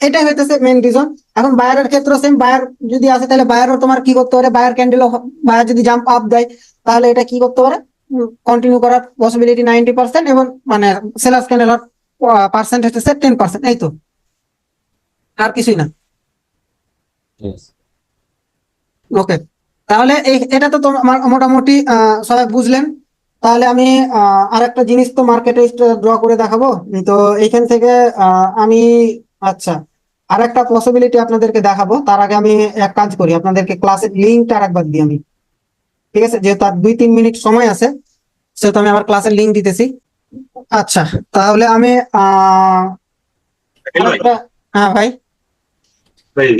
এটাই হইতেছে মেইন রিজন। এখন বায়ারের ক্ষেত্রে সেম, বায়ার যদি আসে তাহলে বায়ারও তোমার কি করতে পারে, বায়ার ক্যান্ডেল, বায়ার যদি জাম্প আপ দেয় তাহলে এটা কি করতে পারে, কন্টিনিউ করার পসিবিলিটি 90%, এবং মানে সেলার্স ক্যান্ডেল হওয়ার পার্সেন্ট হচ্ছে 10%। এই তো, আর কিছুই না। Yes. ওকে, তাহলে এটা তো তোমার মোটামুটি সবাই বুঝলেন। তাহলে আমি আর একটা জিনিস তো মার্কেটে ড্র করে দেখাবো। তো এইখান থেকে আমি, আচ্ছা, আর একটা পসিবিলিটি আপনাদেরকে দেখাবো। তার আগে আমি এক কাজ করি, আপনাদেরকে ক্লাসের লিঙ্কটা আরেকবার দিই আমি, ঠিক আছে? যেহেতু আর 2-3 মিনিট সময় আছে, সেহেতু আমি আবার ক্লাসের লিঙ্ক দিতেছি। আচ্ছা, তাহলে আমি হ্যাঁ ভাই। ভাই,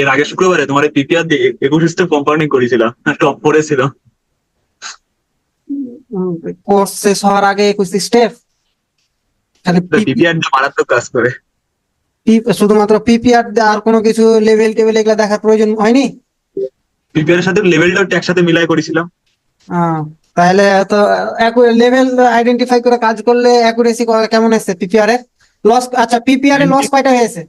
এর আগে শুক্রবারে তোমার পিপিআর দিয়ে 21 স্টেপ কম্পাউন্ডিং করেছিলাম, টপ পড়েছিল। কোর্স শেষ হওয়ার আগে 21 স্টেপ, খালি পিপিআর দিয়ে মারাত্মক কাজ করে। শুধুমাত্র পিপিআর, আর কোনো কিছু লেভেল টেবিল এগুলা দেখার প্রয়োজন হয়নি? পিপিআর এর সাথে লেভেলটাও একসাথে মিলাই করেছিলাম। তাহলে তো লেভেল আইডেন্টিফাই করে কাজ করলে অ্যাকুরেসি কেমন এসেছে পিপিআর এর? লস, আচ্ছা, পিপিআর এর লস কয়টা হয়েছে?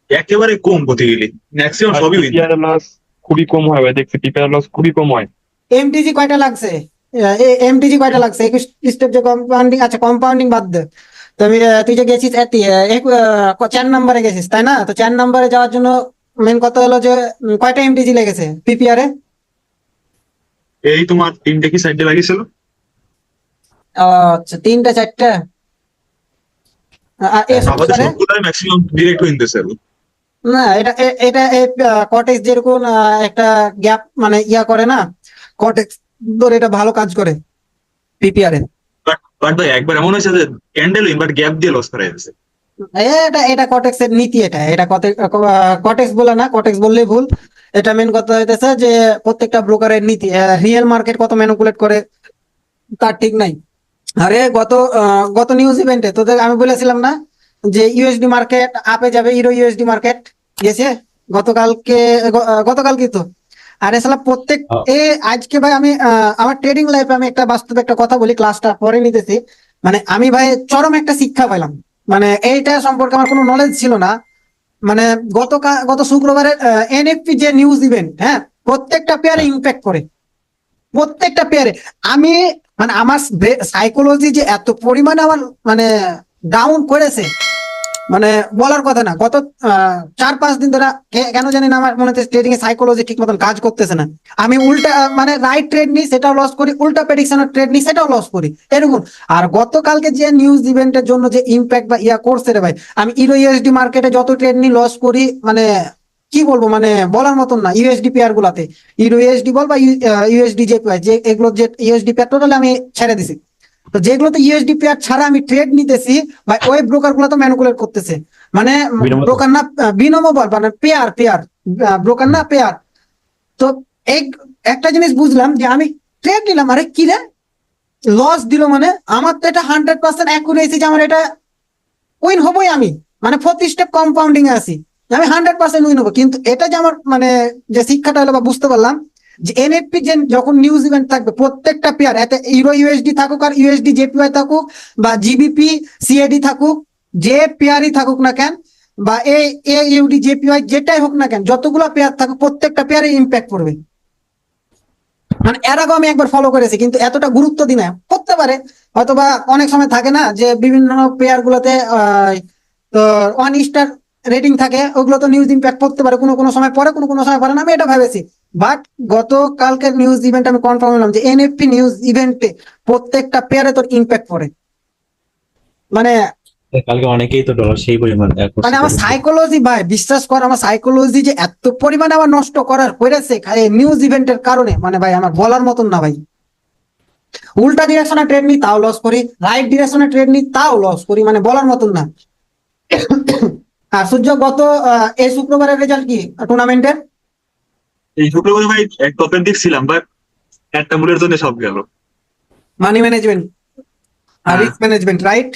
একেবারে কম বলতে গেলে, ম্যাক্সিমাম সবই উইন। পিপিআর লস খুবই কম হয় ভাই, দেখছি পিপিআর লস খুবই কম হয়। এমটিজি কয়টা লাগছে? এমটিজি কয়টা লাগছে 21 স্টেপ যে কম্পাউন্ডিং, আচ্ছা কম্পাউন্ডিং বাদ দে। তুই যে গেছিস 4 নম্বরে গেছিস, তাই না? তো 4 নম্বরে যাওয়ার জন্য মেন কথা হলো যে কয়টা এমটিজি লেগেছে পিপিআর এ? এই তোমার 3টে কি সাইডে লাগিয়েছিল? আচ্ছা, 3টা 4টা। আর আমাদের সবগুলাই ম্যাক্সিমাম ডিরেক্ট উইন দিয়েছে। না, এটা কটেক্স যেরকম একটা গ্যাপ মানে ইয়া করে না, কটেক্স ধরে এটা ভালো কাজ করে পিপিআর এ। বাট ভাই একবার এমন হয়েছে যে ক্যান্ডেল উইন বাট গ্যাপ দিয়ে লস করা যাচ্ছে। এটা কটেক্স এর নীতি, এটা কটেক্স বলে না, কটেক্স বললেই ভুল। এটা মেন কথা হইতেছে যে প্রত্যেকটা ব্রোকারের নীতি, রিয়েল মার্কেট কত ম্যানিপুলেট করে তার ঠিক নাই। আরে গত নিউজ ইভেন্টে তোদের আমি বলেছিলাম না যে ইউএসডি মার্কেট আপে যাবে, ইউরো ইউএসডি মার্কেট গেছে গতকাল কি তো। আরে সালা প্রত্যেক আজকে ভাই আমি আমার ট্রেডিং লাইফে আমি একটা বাস্তবে একটা কথা বলি, ক্লাসটা পরে নিতেছি। মানে আমি ভাই চরম একটা শিক্ষা পেলাম, মানে এইটা সম্পর্কে আমার কোনো নলেজ ছিল না। মানে গত শুক্রবারের এনএফপি যে নিউজ ইভেন্ট, হ্যাঁ, প্রত্যেকটা পেয়ারে ইম্প্যাক্ট করে, প্রত্যেকটা পেয়ারে। আমি মানে আমার সাইকোলজি যে এত পরিমাণে আমার মানে ডাউন করেছে, মানে বলার কথা না, গত 4-5 দিন ধরে কেন জানি না আমার মনে হচ্ছে ট্রেডিং এর সাইকোলজি ঠিক মতন কাজ করতেছে না। আমি উল্টা মানে রাইট ট্রেড নিই সেটাও লস করি, উল্টা প্রেডিকশনের ট্রেড নিই সেটাও লস করি, এরকম। আর গতকালকে যে নিউজ ইভেন্টের জন্য যে ইম্প্যাক্ট বা ইয়া করছে রে ভাই, আমি ইউরো ইউএসডি মার্কেটে যত ট্রেড নিই লস করি, মানে কি বলবো, মানে বলার মতন না। ইউএসডি পেয়ার গুলাতে, ইউরো ইউএসডি বল বা ইউএসডি যে এগুলো, যে ইউএসডি পেয়ার টোটালি আমি ছেড়ে দিছি। তো যেগুলোতে ইউএসডি পেয়ার ছাড়া আমি ট্রেড নিতেছি ভাই, ওই ব্রোকার গুলো তো ম্যানিপুলেট করতেছে, মানে বিনিময়। ব্রোকার না, বিনমো বল মানে পেয়ার পেয়ার, ব্রোকার না পেয়ার। তো এই একটা জিনিস বুঝলাম যে আমি ট্রেড নিলাম, আরে কি রে লস দিল, মানে আমার তো এটা 100% অ্যাকুরেসি যে আমার এটা উইন হবই আমি, মানে প্রতি স্টেপ কম্পাউন্ডিং এ আছি, আমি 100% উইন হবো। কিন্তু এটা যে আমার মানে যে শিক্ষাটা হলো বা বুঝতে পারলাম যে এনএফপি যে যখন নিউজ ইভেন্ট থাকবে প্রত্যেকটা পেয়ার, এতে ইউরো ইউএসডি থাকুক আর ইউএসডি জেপিওয়াই থাকুক বা জিবিপি সিএডি থাকুক, যে পেয়ারই থাকুক না কেন, বা এ ইউডি জেপিওয়াই যেটাই হোক না কেন, যতগুলো পেয়ার থাকুক প্রত্যেকটা পেয়ারে ইম্প্যাক্ট করবে। মানে এর আগে আমি একবার ফলো করেছি কিন্তু এতটা গুরুত্ব দিই না, করতে পারে হয়তোবা, অনেক সময় থাকে না যে বিভিন্ন পেয়ার গুলোতে তো 1 স্টার রেটিং থাকে, ওগুলো তো নিউজ ইম্প্যাক্ট করতে পারে, কোনো কোনো সময় পরে, কোনো কোনো সময় পরে না, আমি এটা ভেবেছি। বাট গতকালকের নিউজ ইভেন্ট আমি কনফার্ম হলাম যে এনএফপি নিউজ ইভেন্টে প্রত্যেকটা পেয়ারে তোর ইম্প্যাক্ট পড়ে। মানে কালকে অনেকেই তো ডলার সেই পরিমাণ মানে আমার সাইকোলজি ভাই, বিশ্বাস কর, আমার সাইকোলজি যে এত পরিমাণে আমার নষ্ট করার করেছে নিউজ ইভেন্টের কারণে, মানে ভাই আমার বলার মতন না ভাই। উল্টা ডিরেকশনে ট্রেড নিই তাও লস করি, রাইট ডিরেকশনে ট্রেড নিই তাও লস করি, মানে বলার মতন না। আর সূর্য গত এই শুক্রবারের রেজাল্ট কি টুর্নামেন্টের? এই শুক্রবার ভাই এক টপের দেখছিলাম, বাট একটা ভুলের জন্য সব গেল। মানি ম্যানেজমেন্ট আর হ্যাঁ। Risk management, right?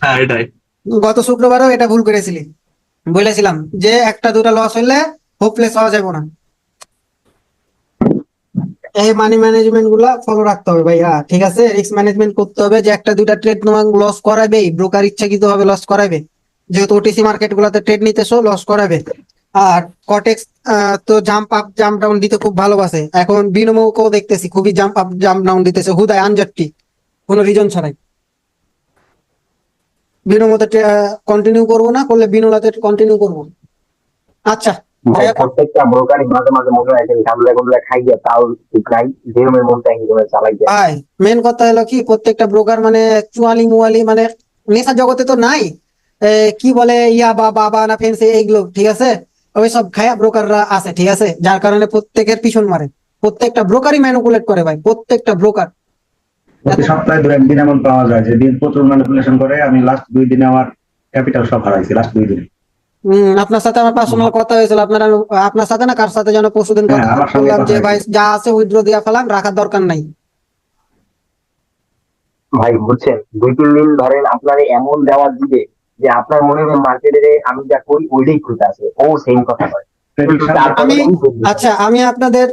হ্যাঁ এটাই। গত শুক্রবারও এটা ভুল করেছিলি, বলেছিলাম যে একটা দুটা লস হইলে হোপলেস হওয়া যাবে না। এই মানি ম্যানেজমেন্ট গুলা ফলো রাখতে হবে ভাই। হ্যাঁ ঠিক আছে, রিস্ক ম্যানেজমেন্ট করতে হবে, যে একটা দুইটা ট্রেড তোমার লস করাবে, ব্রোকার ইচ্ছাকৃত ভাবে লস করাবে, যেহেতু ওটিসি মার্কেট গুলাতে ট্রেড নিতেছো লস করাবে। আর কটেক্স তো জাম্প আপ জাম্প ডাউন দিতে খুব ভালোবাসে, এখন বিনোমোকেও দেখতেছি খুবই জাম্প আপ জাম্প ডাউন দিতেছে হুদায় আনজাট্টি, কোনো রিজন ছাড়াই। বিনোমোতে কন্টিনিউ করবো না, করলে বিনোলাতে কন্টিনিউ করবো। আচ্ছা ভাই প্রত্যেকটা ব্রোকারই মাঝে মাঝে মনে হয় যে গামলা গুমলা খাই গিয়ে তাও ঠিক নাই, যেরমের মনটা হিসেবে চালাই যায়। ভাই মেন কথা হলো কি, প্রত্যেকটা ব্রোকার মানে চুয়ালি মুয়ালি মানে নেশা জগতে তো নাই, কি বলে ইয়া বা বাবা না ফেন্সি এইগুলো, ঠিক আছে, ওইসব খায়া ব্রোকাররা আছে, ঠিক আছে, যার কারণে প্রত্যেকের পিছন মারে, প্রত্যেকটা ব্রোকারই ম্যানিপুলেট করে ভাই, প্রত্যেকটা ব্রোকার। প্রতি সপ্তাহে 2-1 দিন এমন পাওয়া যায় যে দিন প্রচুর ম্যানিপুলেশন করে। আমি লাস্ট 2 দিনে আমার ক্যাপিটাল সব হারাইছি, লাস্ট 2 দিনে। আপনার সাথে আমার পার্সোনাল কথা হয়েছিল, আপনার সাথে না কার সাথে যেন পরশুদিন হ্যাঁ, কথা আমার সঙ্গে বললাম কথা যে ভাই হয়েছিল। যা আছে উইথড্র দিয়া ফেলান, রাখার দরকার নাই। ভাই বুঝছেন 2-3 দিন ধরেন আপনার এমন দেওয়ার দিবে যে আপনার মনে হবে মার্কেটে আমি যা করি ওইটাই খুঁজে আছে, ও সেম কথা হয়। কিন্তু তারপরে আমি আমি বুঝতে আচ্ছা, আমি আপনাদের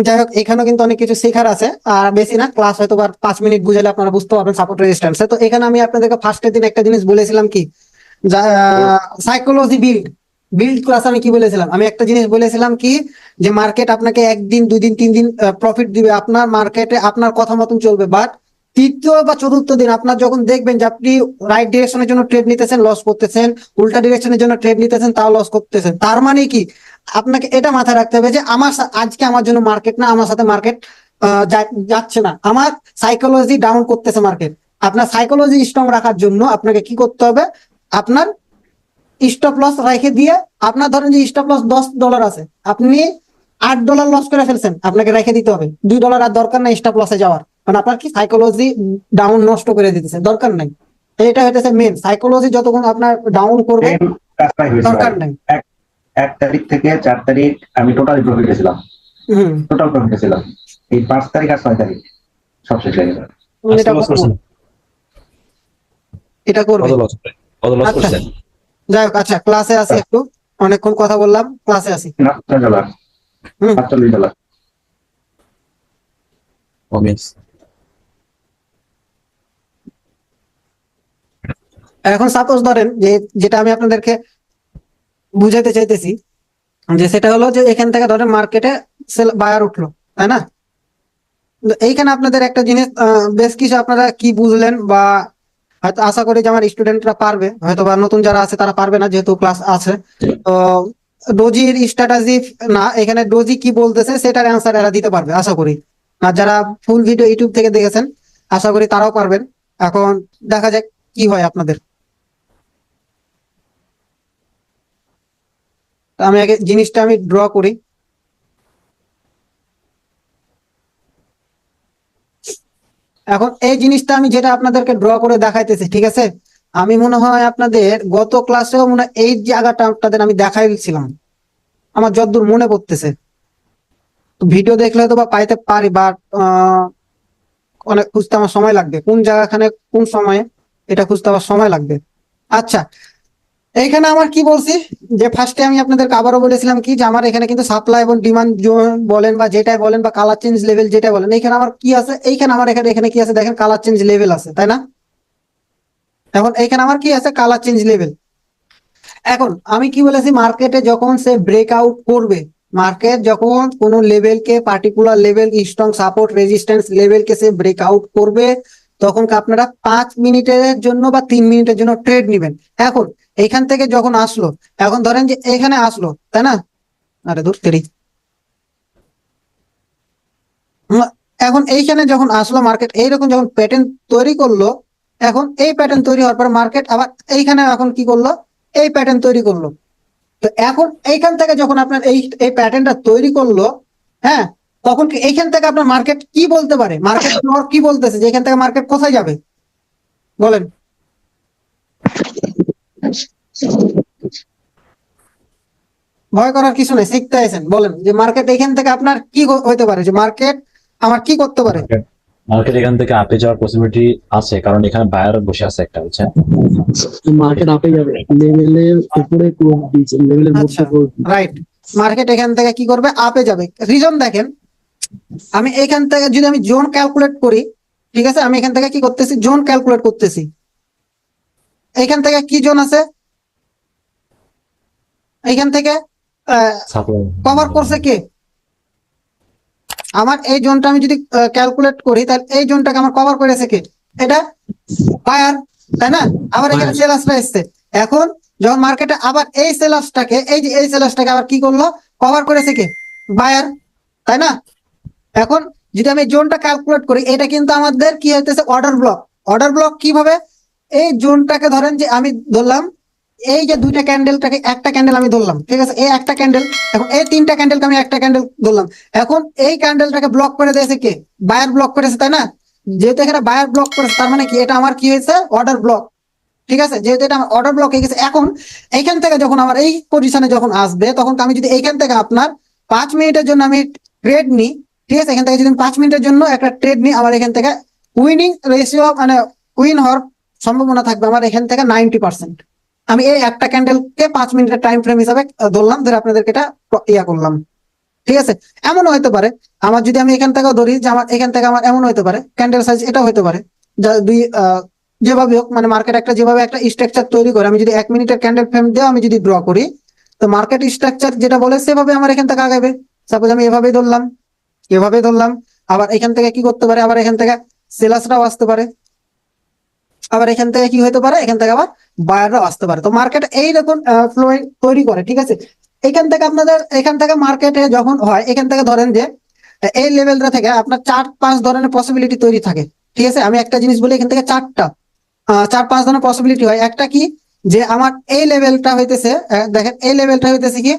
যাই হোক এখানেও কিন্তু অনেক কিছু শেখার আছে, আর বেশি না, ক্লাস হয়তো 5 মিনিট বুঝালে আপনারা বুঝতে পারবেন সাপোর্ট রেজিস্ট্যান্স। তো এখানে আমি আপনাদেরকে ফার্স্টের দিন একটা জিনিস বলেছিলাম কি, সাইকোলজি বিল্ড বিল্ড ক্লাস। আমি কি বলেছিলাম, আমি একটা জিনিস বলেছিলাম কি, যে মার্কেট আপনাকে 1 দিন 2 দিন 3 দিন প্রফিট দিবে, আপনার মার্কেটে আপনার কথা মতন চলবে, বাট তৃতীয় বা চতুর্থ দিন আপনার যখন দেখবেন যে আপনি রাইট ডিরেকশনের জন্য ট্রেড নিতেছেন লস করতেছেন, উল্টা ডিরেকশনের জন্য ট্রেড নিতেছেন তাও লস করতেছেন, তার মানে কি আপনাকে এটা মাথায় রাখতে হবে যে আজকে আমার জন্য মার্কেট না, আমার সাথে মার্কেট যাচ্ছে না, আমার সাইকোলজি ডাউন করতেছে মার্কেট। আপনার সাইকোলজি স্ট্রং রাখার জন্য আপনাকে কি করতে হবে, আপনার স্টপ লস রেখে দিয়ে, আপনার ধরেন যে স্টপ লস $10 আছে, আপনি $8 লস করে ফেলছেন, আপনাকে রেখে দিতে হবে $2 আর দরকার নাই স্টপ লসে যাওয়ার, কারণ আপনার কি সাইকোলজি ডাউন নষ্ট করে দিতেছে, দরকার নাই। এটা হইতেছে মেন, সাইকোলজি যতক্ষণ আপনার ডাউন করবে সেম কাজটাই হয়েছে ভাই। দরকার নাই। 1 তারিখ থেকে 4 তারিখ আমি টোটালি প্রফিটে ছিলাম, হম টোটাল প্রফিটে ছিলাম। এই 5 তারিখ আর 6 তারিখ সব শেষ হয়ে গেছে। এটা লস করবো, করছেন? এটা করবে। কত লস আচ্ছা। করছেন? যাই হোক, আচ্ছা ক্লাসে আসি, একটু অনেকক্ষণ কথা বললাম, ক্লাসে আসি। $47, হুম $48। কমিয়েছে। এখন সাপোজ ধরেন যে যেটা আমি আপনাদেরকে বুঝাতে চাইতেছি, যে সেটা হলো যে এখান থেকে ধরেন মার্কেটে বায়ার উঠলো, তাই না? তো এইখানে আপনাদের একটা জিনিস বেশ কিছু আপনারা কি বুঝলেন বা হয়তো আশা করি যে আমার স্টুডেন্টরা পারবে, হয়তো বা নতুন যারা আছে তারা পারবে না যেহেতু ক্লাস আছে। তো ডোজির স্ট্র্যাটেজি না, এখানে ডোজি কি বলতেছে সেটার অ্যান্সার এরা দিতে পারবে আশা করি। আর যারা ফুল ভিডিও ইউটিউব থেকে দেখেছেন আশা করি তারাও পারবেন। এখন দেখা যাক কি হয় আপনাদের। তো আমি আগে জিনিসটা আমি ড্র করি। এখন এই জিনিসটা আমি যেটা আপনাদেরকে ড্র করে দেখাইতেছি, ঠিক আছে, আমি মনে হয় আপনাদের গত ক্লাসেও মনে হয় এই জায়গাটা আপনাদের আমি দেখাইছিলাম, আমার যতদূর মনে পড়তেছে। ভিডিও দেখলে হয়তো বা পাইতে পারি, বাট অনেক খুঁজতে আমার সময় লাগবে, কোন জায়গাখানে কোন সময়ে এটা খুঁজতে আমার সময় লাগবে। আচ্ছা, এইখানে আমার কি বলছি যে ফার্স্টে আমি আপনাদেরকে আবারও বলেছিলাম কি যে আমার এখানে কিন্তু সাপ্লাই এবং ডিমান্ড বলেন বা যেটাই বলেন বা কালার চেঞ্জ লেভেল যেটা বলেন, এইখানে আমার কি আছে, এইখানে আমার এখানে কি আছে দেখেন, কালার চেঞ্জ লেভেল আছে, তাই না? এখন এইখানে আমার কি আছে, কালার চেঞ্জ লেভেল। এখন আমি কি বলেছি, মার্কেটে যখন সে ব্রেকআউট করবে, মার্কেট যখন কোনো লেভেলকে particular level strong support resistance লেভেলকে সে ব্রেকআউট করবে, তখন আপনারা 5 মিনিটের জন্য বা 3 মিনিটের জন্য ট্রেড নেবেন। এখন এইখান থেকে যখন আসলো, এখন ধরেন যে এখানে আসলো, তাই না? আরে দূর তেরি। এখন এইখানে যখন আসলো মার্কেট এইরকম যখন প্যাটার্ন তৈরি করলো, এখন এই প্যাটার্ন তৈরি হওয়ার পর মার্কেট আবার এইখানে এখন কি করলো, এই প্যাটার্ন তৈরি করলো। তো এখন এইখান থেকে যখন আপনার এই এই প্যাটার্নটা তৈরি করলো, হ্যাঁ, তখন কি এইখান থেকে আপনার মার্কেট কি বলতে পারে, মার্কেট কি বলতেছে যে এখান থেকে মার্কেট কোথায় যাবে বলেন? ভয় করার কিছু নেই, শিখতে আছেন, বলেন যে মার্কেট এখান থেকে আপনার কি হইতে পারে, যে মার্কেট আমার কি করতে পারে? মার্কেট এখান থেকে আপে যাওয়ার পসিবিলিটি আছে, কারণ এখানে বায়ার বসে আছে একটা, বুঝছেন? মার্কেট আপে যাবে, লেভেলের উপরে ক্লোজ দিয়েছে, লেভেলের মধ্যে আচ্ছা, ক্লোজ। রাইট। মার্কেট এখান থেকে কি করবে, আপে যাবে। রিজন দেখেন, আমি এখান থেকে যদি আমি জোন ক্যালকুলেট করি, ঠিক আছে, আমি এখান থেকে কি করতেছি, জোন ক্যালকুলেট করতেছি। এখান থেকে কি জোন আছে, এইখান থেকে সাপ্লাই কভার করছে কে, আমার এই জোনটা আমি যদি ক্যালকুলেট করি, তাহলে এই জোনটাকে আমার কভার করেছে কে, এটা বায়ার, তাই না? আবার এখানে সেলার্সরা এসছে। এখন যখন মার্কেটে আবার এই সেলার্সটাকে, এই যে এই সেলার্সটাকে আবার কি করলো, কভার করেছে কে, বায়ার, তাই না? এখন যদি আমি জোনটা ক্যালকুলেট করি, এটা কিন্তু আমাদের কি হইতেছে, অর্ডার ব্লক। অর্ডার ব্লক কিভাবে, এই জোনটাকে ধরেন যে আমি ধরলাম, এই যে দুইটা ক্যান্ডেলটাকে একটা ক্যান্ডেল আমি ধরলাম, ঠিক আছে, এই একটা ক্যান্ডেল, এখন এই তিনটা ক্যান্ডেলকে আমি একটা ক্যান্ডেল ধরলাম। এখন এই ক্যান্ডেলটাকে ব্লক করে দিয়েছে কে, বায়ার ব্লক করেছে, তাই না? যেহেতু এখানে বায়ার ব্লক করেছে, তার মানে কি এটা আমার কি হয়েছে, অর্ডার ব্লক। ঠিক আছে, যেহেতু এটা আমার অর্ডার ব্লক হয়ে গেছে, এখন এইখান থেকে যখন আমার এই পজিশনে যখন আসবে, তখন আমি যদি এইখান থেকে আপনার 5 মিনিটের জন্য আমি ট্রেড নিই, ঠিক আছে, এখান থেকে যদি 5 মিনিটের জন্য একটা ট্রেড নিই, আমার এখান থেকে উইনিং রেশিও মানে উইন হওয়ার সম্ভাবনা থাকবে আমার এখান থেকে 90%। আমি এই একটা ক্যান্ডেলকে 5 মিনিটের টাইম ফ্রেম হিসাবে ধরলাম, ধরে আপনাদেরকে এটা ইয়া করলাম, ঠিক আছে। এমন হতে পারে আমার, যদি আমি এখান থেকেও ধরি যে আমার এখান থেকে আমার এমন হতে পারে, ক্যান্ডেল সাইজ এটা হতে পারে, যা দুই যেভাবে হোক, মানে মার্কেট একটা যেভাবে একটা স্ট্রাকচার তৈরি করে, আমি যদি 1 মিনিটের ক্যান্ডেল ফ্রেম দিয়ে আমি যদি ড্র করি, তো মার্কেট স্ট্রাকচার যেটা বলে সেভাবে আমার এখান থেকে আগাবে। সাপোজ আমি এভাবেই ধরলাম, এভাবেই ধরলাম, আবার এখান থেকে কি করতে পারে, আবার এখান থেকে সেলার্সরাও আসতে পারে, আবার এখান থেকে কি হতে পারে, এখান থেকে আবার বায়াররাও আসতে পারে। তো মার্কেট এইরকম ফ্লো তৈরি করে, ঠিক আছে। এখান থেকে আপনাদের এখান থেকে মার্কেটে যখন হয়, এখান থেকে ধরেন যে এই লেভেলটা থেকে আপনার 4-5 ধরনের পসিবিলিটি তৈরি থাকে, ঠিক আছে। আমি একটা জিনিস বলি, এখান থেকে 4-5 ধরনের পসিবিলিটি হয়। একটা কি, যে আমার এই লেভেলটা হইতেছে, দেখেন এই লেভেলটা হইতেছে কি,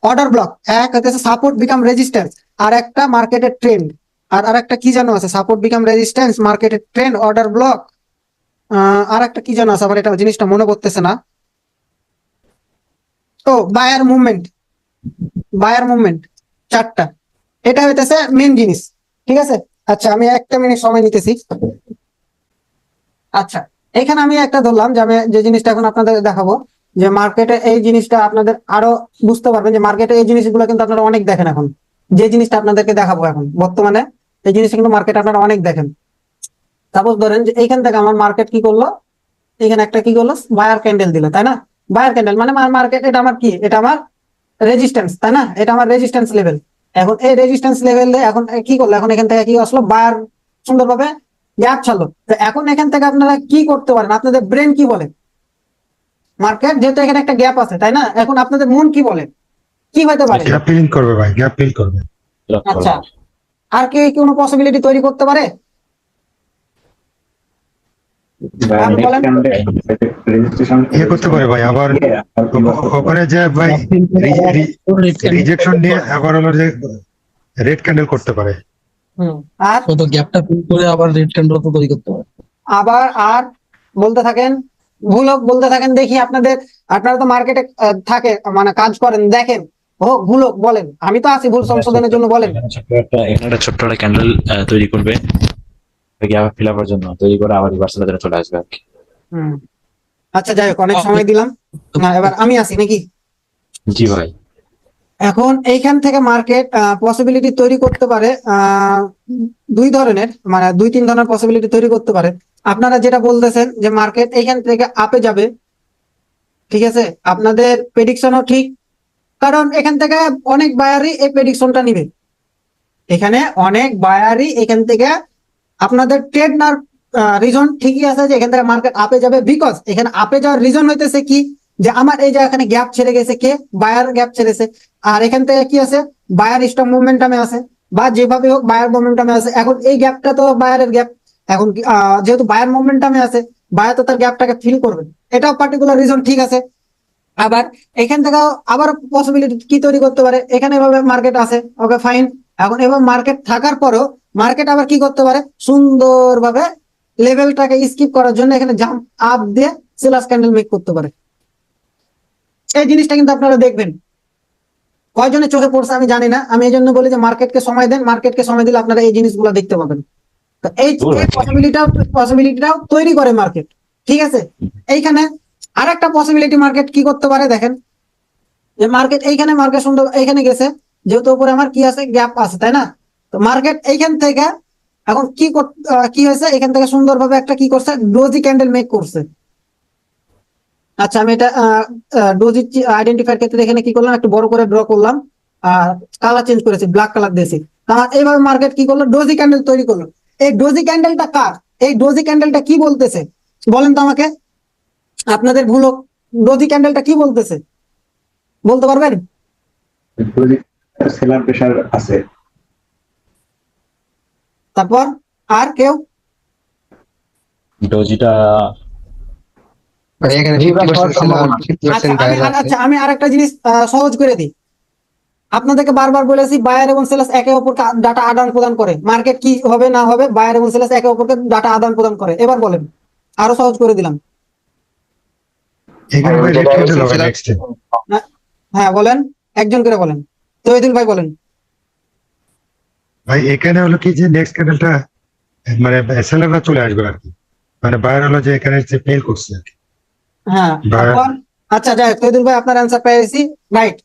অর্ডার ব্লক। এক হইতেছে সাপোর্ট বিকাম রেজিস্ট্যান্স, আর একটা মার্কেটের ট্রেন্ড, আর একটা কি জানো আছে, সাপোর্ট বিকাম রেজিস্ট্যান্স, মার্কেটের ট্রেন্ড, অর্ডার ব্লক, আর একটা কি জানো আছে, আবার এটা জিনিসটা মনে পড়তেছে না। ও বায়ার মুভমেন্ট, বায়ার মুভমেন্ট, 4টা। এটা হইতেছে মেন জিনিস, ঠিক আছে। আচ্ছা, আমি 1 মিনিট সময় নিতেছি। আচ্ছা, এখানে আমি একটা ধরলাম যে আমি যে জিনিসটা এখন আপনাদের দেখাবো, যে মার্কেটে এই জিনিসটা আপনাদের আরো বুঝতে পারবেন, যে মার্কেটে এই জিনিসগুলো কিন্তু আপনারা অনেক দেখেন এখন, যে জিনিসটা আপনাদেরকে দেখাবো এখন বর্তমানে, এই জিনিসটা কিন্তু মার্কেট আপনারা অনেক দেখেন। সাপোজ ধরেন যে এইখান থেকে আমার মার্কেট কি করলো, এখানে একটা কি করলো, বায়ার ক্যান্ডেল দিল, তাই না? বায়ার ক্যান্ডেল মানে মার্কেট, এটা আমার কি, এটা আমার রেজিস্ট্যান্স, তাই না? এটা আমার রেজিস্ট্যান্স লেভেল। এখন এই রেজিস্ট্যান্স লেভেলে এখন কি করলো, এখন এখান থেকে কি আসলো, বায়ার সুন্দরভাবে গ্যাপ ছাড়লো, তো এখন এখান থেকে আপনারা কি করতে পারেন, আপনাদের ব্রেন কি বলে? মার্কেট যেহেতু এখানে একটা গ্যাপ আছে, তাই না? এখন আপনাদের মন কি বলে, কি হতে পারে? গ্যাপ ফিলিং করবে ভাই, গ্যাপ ফিল করবে। আচ্ছা, আর কি কোনো পসিবিলিটি তৈরি করতে পারে? আপনি বলেন। রেজিস্ট্রেশন ইয়ে করতে পারে ভাই, আবার ওখানে যে ভাই রিজেকশন নিয়ে আবার হলো যে রেড ক্যান্ডেল করতে পারে। আর কত গ্যাপটা ফিল করে আবার রেড ক্যান্ডেল তো তৈরি করতে পারে। আবার আর বলতে থাকেন, ভুল হোক বলতে থাকেন, দেখি আপনারা তো মার্কেটে থাকে, মানে কাজ করেন, দেখেন। ভুল হোক বলেন, আমি তো আছি ভুল সংশোধনের জন্য, বলেন। এখানে একটা ছোট্ট একটা ক্যান্ডেল তৈরি করবে, গ্যাপ ফিল আপের জন্য তৈরি করে আবার রিভার্সালের জন্য চলে আসবে আর কি। আচ্ছা, যাই হোক, অনেক সময় দিলাম। এবার আমি আসি নাকি? জি ভাই। এখন এইখান থেকে মার্কেট পসিবিলিটি তৈরি করতে পারে দুই ধরনের, মানে 2-3 ধরনের পসিবিলিটি তৈরি করতে পারে। আপনারা যেটা বলতেছেন যে মার্কেট এইখান থেকে আপে যাবে, ঠিক আছে, আপনাদের প্রেডিকশনও ঠিক, কারণ এখান থেকে অনেক বায়ারই এই প্রেডিকশনটা নিবে। এখানে অনেক বায়ারই এখান থেকে আপনাদের ট্রেড না রিজন ঠিকই আছে যে এখান থেকে মার্কেট আপে যাবে, বিকজ এখানে আপে যাওয়ার রিজন হইতেছে কি, যে আমার এই যে এখানে গ্যাপ ছেড়ে গেছে, কে? বায়ার গ্যাপ ছেড়েছে। আর এখান থেকে কি আছে, বায়ার স্টক মুভমেন্টামে আছে, বা যেভাবে হোক বায়ার মোমেন্টামে আছে। এখন এই গ্যাপটা তো বায়ারের গ্যাপ, এখন যেহেতু বায়ার মোমেন্টামে আছে, বায়ার তো তার গ্যাপটাকে ফিল করবে, এটাও পার্টিকুলার রিজন ঠিক আছে। আবার এখান থেকে আবার পসিবিলিটি কি তৈরি করতে পারে, এখানে এভাবে মার্কেট আছে, ওকে ফাইন। এখন এবার মার্কেট থাকার পরও মার্কেট আবার কি করতে পারে, সুন্দরভাবে লেভেলটাকে স্কিপ করার জন্য এখানে জাম্প আপ দিয়ে সেলার্স ক্যান্ডেল মেক করতে পারে। এই জিনিসটা কিন্তু আপনারা দেখবেন, কয়জনের চোখে পড়ছে আমি জানি না, আমি এই জন্য বলি যে মার্কেটকে সময় দেন, মার্কেটকে সময় দিলে আপনারা এই জিনিসগুলো দেখতে পাবেন। তো এই পসিবিলিটিটাও তৈরি করে মার্কেট, ঠিক আছে। এইখানে আর একটা পসিবিলিটি মার্কেট কি করতে পারে, দেখেন যে মার্কেট এইখানে মার্কেট সুন্দর এইখানে গেছে, যেহেতু উপরে আমার কি আছে, গ্যাপ আছে, তাই না? তো মার্কেট এইখান থেকে এখন কি হয়েছে, এখান থেকে সুন্দরভাবে একটা কি করছে, ডোজি ক্যান্ডেল মেক করছে। আচ্ছা, আমি এটা ডোজি আইডেন্টিফাইড ক্ষেত্রে এখানে কি করলাম, একটু বড় করে ড্র করলাম, আর কালার চেঞ্জ করেছি, ব্ল্যাক কালার দিয়েছি। তাহলে এইভাবে মার্কেট কি করলো, ডোজি ক্যান্ডেল তৈরি করলো। এই ডোজি ক্যান্ডেলটা কার, এই ডোজি ক্যান্ডেলটা কি বলতেছে বলেন তো আমাকে, আপনাদের ভুল হোক, ডোজি ক্যান্ডেলটা কি বলতেছে বলতে পারবেন? সেলার প্রেসার আছে। তারপর আর কেউ? ডোজিটা আচ্ছা, আমি আরেকটা জিনিস সহজ করে দিই। আপনাদেরকে বারবার বলেছি বায়ার এবং সেলার্স একে অপরকে ডাটা আদান প্রদান করে, মার্কেট কি হবে না হবে বায়ার এবং সেলার্স একে অপরকে ডাটা আদান প্রদান করে। এবার বলেন, আরো সহজ করে দিলাম। এখানে ভাই রেড ক্যান্ডেল হবে নেক্সট। হ্যাঁ বলেন, একজন করে বলেন, তহিদুল ভাই বলেন। ভাই এখানে হলো কি যে নেক্সট ক্যান্ডেলটা মানে সেলাররা চলে আসবে আর কি, মানে বায়ার হলো যে এখানে যে ফেল করছে আর কি। হ্যাঁ, তারপর আচ্ছা, যাই হোক, তহিদুল ভাই আপনার অ্যান্সার পেয়েছি, রাইট।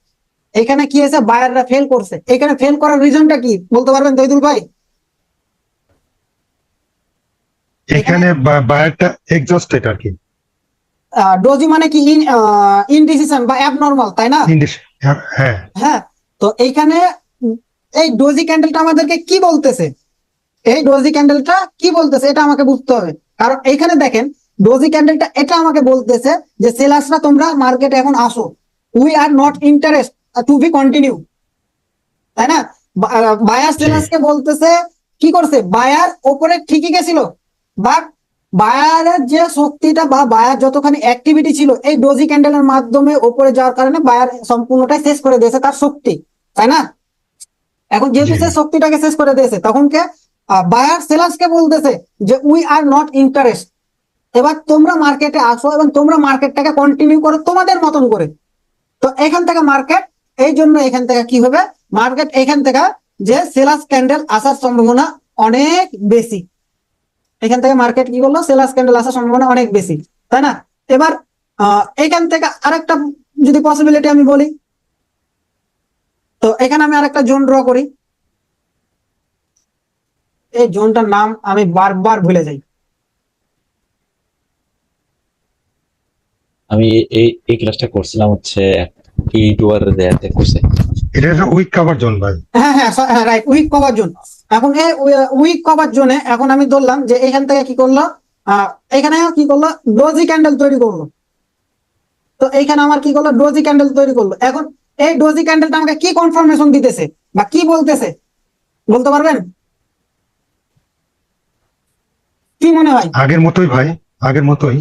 এখানে কি আছে, বায়াররা ফেল করছে। এখানে ফেল করার রিজনটা কি বলতে পারবেন তহিদুল ভাই? এখানে বায়ারটা এক্সস্টেড আর কি, ডোজি মানে কি, ইনডিসিশন বা অ্যাবনর্মাল, তাই না? হ্যাঁ হ্যাঁ, তো এইখানে এই ডোজি ক্যান্ডেলটা আমাদেরকে কি বলতেছে, এই ডোজি ক্যান্ডেলটা কি বলতেছে এটা আমাকে বুঝতে হবে। কারণ এইখানে দেখেন, ডোজি ক্যান্ডেলটা এটা আমাকে বলতেছে যে সেলার্সরা তোমরা মার্কেটে এখন আসো, we are not interest to B continue, তাই না? বায়ার সেলার্সকে বলতেছে কি করছে, বায়ার ওপরে ঠিকই গেছিল, বাট বায়ারের যে শক্তিটা বা বায়ার যতখানি অ্যাক্টিভিটি ছিল এই ডোজি ক্যান্ডেলের মাধ্যমে ওপরে যাওয়ার কারণে বায়ার সম্পূর্ণটাই শেষ করে দিয়েছে তার শক্তি, তাই না? এখন যেহেতু সে শক্তিটাকে শেষ করে দিয়েছে, তখন কে বায়ার সেলার্সকে বলতেছে যে উই আর নট ইন্টারেস্ট, এবার তোমরা মার্কেটে আসো এবং তোমরা মার্কেটটাকে কন্টিনিউ করো তোমাদের মতন করে। তো এখান থেকে মার্কেট, এই জন্য এখান থেকে কি হবে, মার্কেট এখান থেকে যে সেলার্স ক্যান্ডেল আসার সম্ভাবনা অনেক বেশি, এখান থেকে মার্কেট কি করলো, সেলার্স ক্যান্ডেল আসার সম্ভাবনা অনেক বেশি, তাই না? এবার এখান থেকে আরেকটা যদি পসিবিলিটি আমি বলি, তো এখানে আমি আরেকটা জোন ড্র করি, এই জোনটার নাম আমি বারবার ভুলে যাই। আমি এই ক্লাসটা করছিলাম হচ্ছে ইউটিউবার করছে। এটা হচ্ছে উইক কভার জোন ভাই। হ্যাঁ, রাইট, উইক কভার জোন। এখন এই উইক কভার জোনে এখন আমি ধরলাম যে এখান থেকে কি করলো, এখানে কি করলো, ডোজি ক্যান্ডেল তৈরি করলো। তো এইখানে আমার কি করলো, ডোজি ক্যান্ডেল তৈরি করলো। এখন এই ডোজি ক্যান্ডেলটা আমাকে কি কনফার্মেশন দিতেছে বা কি বলতেছে বলতে পারবেন? কি মনে হয়? আগের মতোই ভাই, আগের মতোই।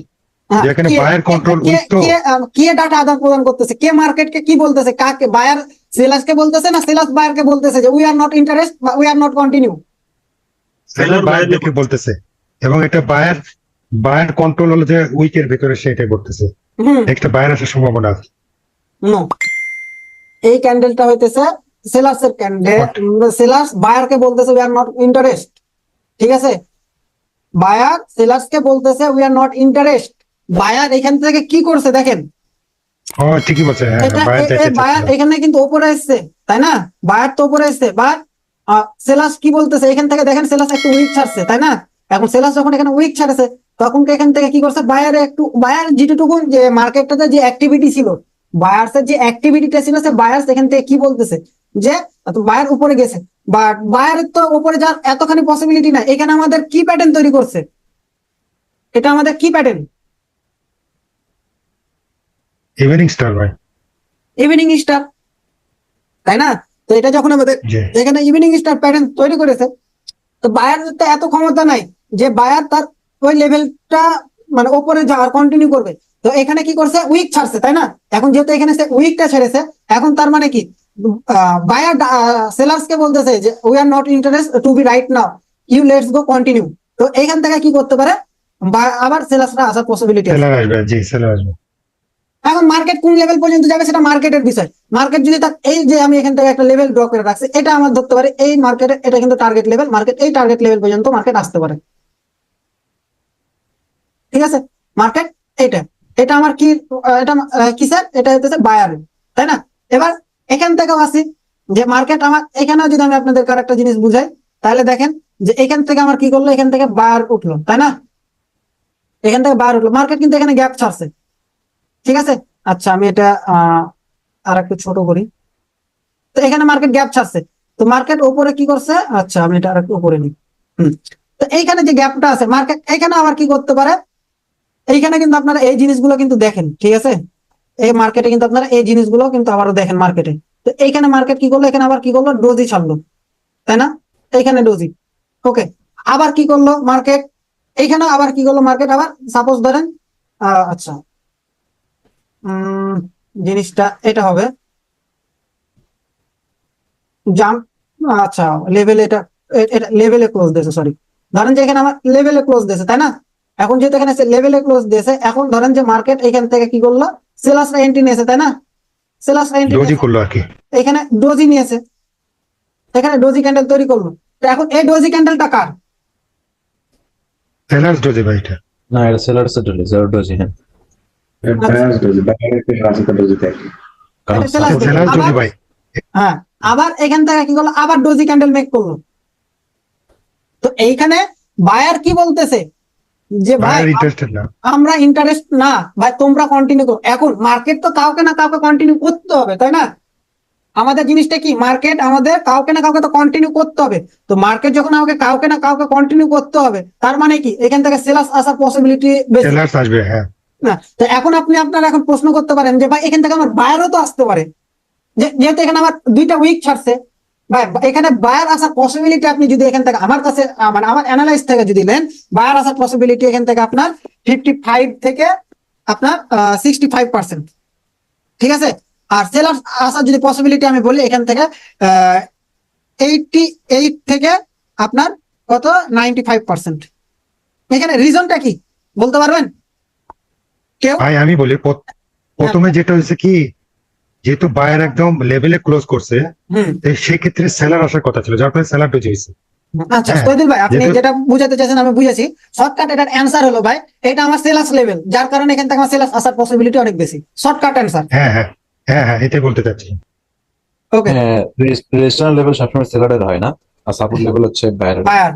হ্যাঁ, যেখানে কে- বায়ার কন্ট্রোল উইক তো কে ডাটা আদান প্রদান করতেছে, কে মার্কেটকে কি বলতেছে, কাকে, বায়ার সেলার্সকে বলতেছে না সেলার্স বায়ারকে বলতেছে যে উই আর নট ইন্টারেস্ট বা we are not continue? Seller বায়ারকে বলতেছে, এবং এটা বায়ার কন্ট্রোল হলো যে উইকের ভিতরে সে এটাই করতেছে। হুম, একটা বায়ার আসার সম্ভাবনা আছে। নো, এই ক্যান্ডেলটা হইতেছে সেলার্স এর ক্যান্ডেল। সেলার্স বায়ারকে বলতেছে উই আর নট ইন্টারেস্ট, ঠিক আছে? বায়ার সেলার্সকে বলতেছে we are not interest. Buyer এখান থেকে কি করছে দেখেন, ঠিকই বলছে, হ্যাঁ এটা বায়ার যাইতে বায়ার চাচ্ছিল। এখানে কিন্তু উপরে এসছে, তাই না? বায়ার তো উপরে এসছে, বা সেলার্স কি বলতেছে এখান থেকে দেখেন, সেলার্স একটু উইক ছাড়ছে, তাই না? এখন সেলার্স যখন এখানে উইক ছাড়ছে তখন কি এখান থেকে কি করছে, বায়ার যেটুকু যে মার্কেটটাতে যে অ্যাক্টিভিটি ছিল, বায়ার্সের যে অ্যাক্টিভিটিটা ছিল, সে বায়ার্স এখান থেকে কি বলতেছে যে বায়ার উপরে গেছে, বাট বায়ারের তো উপরে যাওয়ার এতখানি পসিবিলিটি না। এখানে আমাদের কি প্যাটার্ন তৈরি করছে, এটা আমাদের কি প্যাটার্ন? ইভিনিং স্টার ভাই, ইভিনিং স্টার, তাই না? তো এটা যখন আমাদের যে এখানে ইভিনিং স্টার প্যাটার্ন তৈরি করেছে, তো বায়ার তো এত ক্ষমতা নাই যে বায়ার তার ওই লেভেলটা মানে ওপরে যাওয়ার কন্টিনিউ করবে। তো এখানে কি করছে, উইক ছাড়ছে, তাই না? এখন যেহেতু এখানে সে উইকটা ছেড়েছে, এখন তার মানে কি, বায়ার সেলার্স কে বলতেছে যে we are not interest to be right now, you let's go continue. তো এখান থেকে কি করতে পারে, আবার সেলার্সরা আসার পসিবিলিটি আছে। সেলার আসবে, জি সেলার আসবে। এখন মার্কেট কোন লেভেল পর্যন্ত যাবে সেটা মার্কেটের বিষয়। মার্কেট যদি তার এই যে আমি এখান থেকে একটা লেভেল ড্র করে রাখছি, এটা আমার ধরতে পারে এই মার্কেটে, এটা কিন্তু টার্গেট লেভেল, মার্কেট এই টার্গেট লেভেল পর্যন্ত মার্কেট আসতে পারে, ঠিক আছে? মার্কেট এটা এটা আমার কি, এটা কিসের, এটা হচ্ছে বায়ার, তাই না? এবার এখান থেকেও আসি যে মার্কেট আমার এখানেও যদি আমি আপনাদেরকে আর একটা জিনিস বুঝাই, তাহলে দেখেন যে এখান থেকে আমার কি করলো, এখান থেকে বায়ার উঠলো, তাই না? এখান থেকে বায়ার উঠলো, মার্কেট কিন্তু এখানে গ্যাপ ছাড়ছে, ঠিক আছে? আচ্ছা, আমি এটা আর একটু ছোট করি। তো এখানে মার্কেট গ্যাপ ছাড়ছে, তো মার্কেট উপরে কি করছে, আচ্ছা আমি এটা আর একটু উপরে নিই। তো এইখানে যে গ্যাপটা আছে, মার্কেট এখানে আবার কি করতে পারে, এইখানে কিন্তু আপনারা এই জিনিসগুলো কিন্তু দেখেন, ঠিক আছে? এই মার্কেটে কিন্তু আপনারা এই জিনিসগুলো কিন্তু আবারও দেখেন মার্কেটে। তো এইখানে মার্কেট কি করলো, এখানে আবার কি করলো, ডোজি ছাড়লো, তাই না? এইখানে ডোজি, ওকে। আবার কি করলো মার্কেট, এইখানে আবার কি করলো মার্কেট, আবার সাপোজ ধরেন আচ্ছা, জিনিসটা এটা হবে জাম্প, আচ্ছা লেভেল, এটা এটা লেভেলে ক্লোজ দিয়েছে, সরি। ধরেন যে এখানে আমার লেভেলে ক্লোজ দিয়েছে, তাই না? এখন যেহেতু এখানে লেভেলে ক্লোজ দিয়েছে, এখন ধরেন যে মার্কেট এখান থেকে কি করলো, সেলার্সরা এন্ট্রি নিয়েছে, তাই না? সেলার্সরা এন্ট্রি ডোজি করলো আর কি। এখানে ডোজি নিয়েছে, এখানে ডোজি ক্যান্ডেল তৈরি করলো। তো এখন এই ডোজি ক্যান্ডেলটা কার? সেলার্স ডোজি ভাই এটা। না, এটা সেলার্স এর ডোজি, হ্যাঁ। কারণ এটা সেলার্স ডোজি। সেলার্স ডোজি আবার ভাই। হ্যাঁ, আবার এখান থেকে কি করলো, আবার ডোজি ক্যান্ডেল মেক করলো। তো এইখানে বায়ার কি বলতেছে যে ভাই বায়ার ইন্টারেস্টেড না। আমরা ইন্টারেস্ট না, ভাই তোমরা কন্টিনিউ করো। এখন মার্কেট তো কাউকে না কাউকে কন্টিনিউ করতে হবে, তাই না? আমাদের জিনিসটা কি, মার্কেট আমাদের কাউকে না কাউকে তো কন্টিনিউ করতে হবে। তো মার্কেট যখন আমাকে কাউকে না কাউকে কন্টিনিউ করতে হবে, তার মানে কি এখান থেকে সেলার্স আসার পসিবিলিটি বেশি সেলার্স আসবে, হ্যাঁ। না? তো এখন আপনারা এখন প্রশ্ন করতে পারেন যে ভাই এখান থেকে আমার বায়ারও তো আসতে পারে, যেহেতু এখানে আমার দুইটা উইক ছাড়ছে, ভাই এখানে বায়ার আসার পসিবিলিটি আপনি যদি এখান থেকে আমার কাছে মানে আমার অ্যানালাইজ থেকে যদি নেন, বায়ার আসার পসিবিলিটি এখান থেকে আপনার 55 থেকে আপনার 65%, ঠিক আছে? আর সেলার আসার যদি পসিবিলিটি আমি বলি, এখান থেকে 88 থেকে আপনার কত 95%। এখানে রিজনটা কি বলতে পারবেন কেউ? ভাই আমি বলি, প্রথমে যেটা হয়েছে কি, যেহেতু বায়ার একদম লেভেলে ক্লোজ করছে, হুম, তো সেক্ষেত্রে সেলার আসার কথা ছিল, যার ফলে সেলার ডোজি হয়েছে। আচ্ছা হ্যাঁ, সৈদুল ভাই, আপনি যেহেতু- যেটা বুঝাতে চাইছেন আমি বুঝেছি। শর্টকাট এটার অ্যান্সার হলো ভাই, এটা আমার সেলার্স লেভেল, যার কারণে এখান থেকে আমার সেলার্স আসার পসিবিলিটি অনেক বেশি। শর্টকাট অ্যান্সার, হ্যাঁ হ্যাঁ হ্যাঁ হ্যাঁ, এটাই বলতে চাচ্ছি। ওকে। রেজিস্ট্যান্স লেভেল সবসময় সেলারের হয় না, আর সাপোর্ট লেভেল হচ্ছে বাইরের। বায়ার।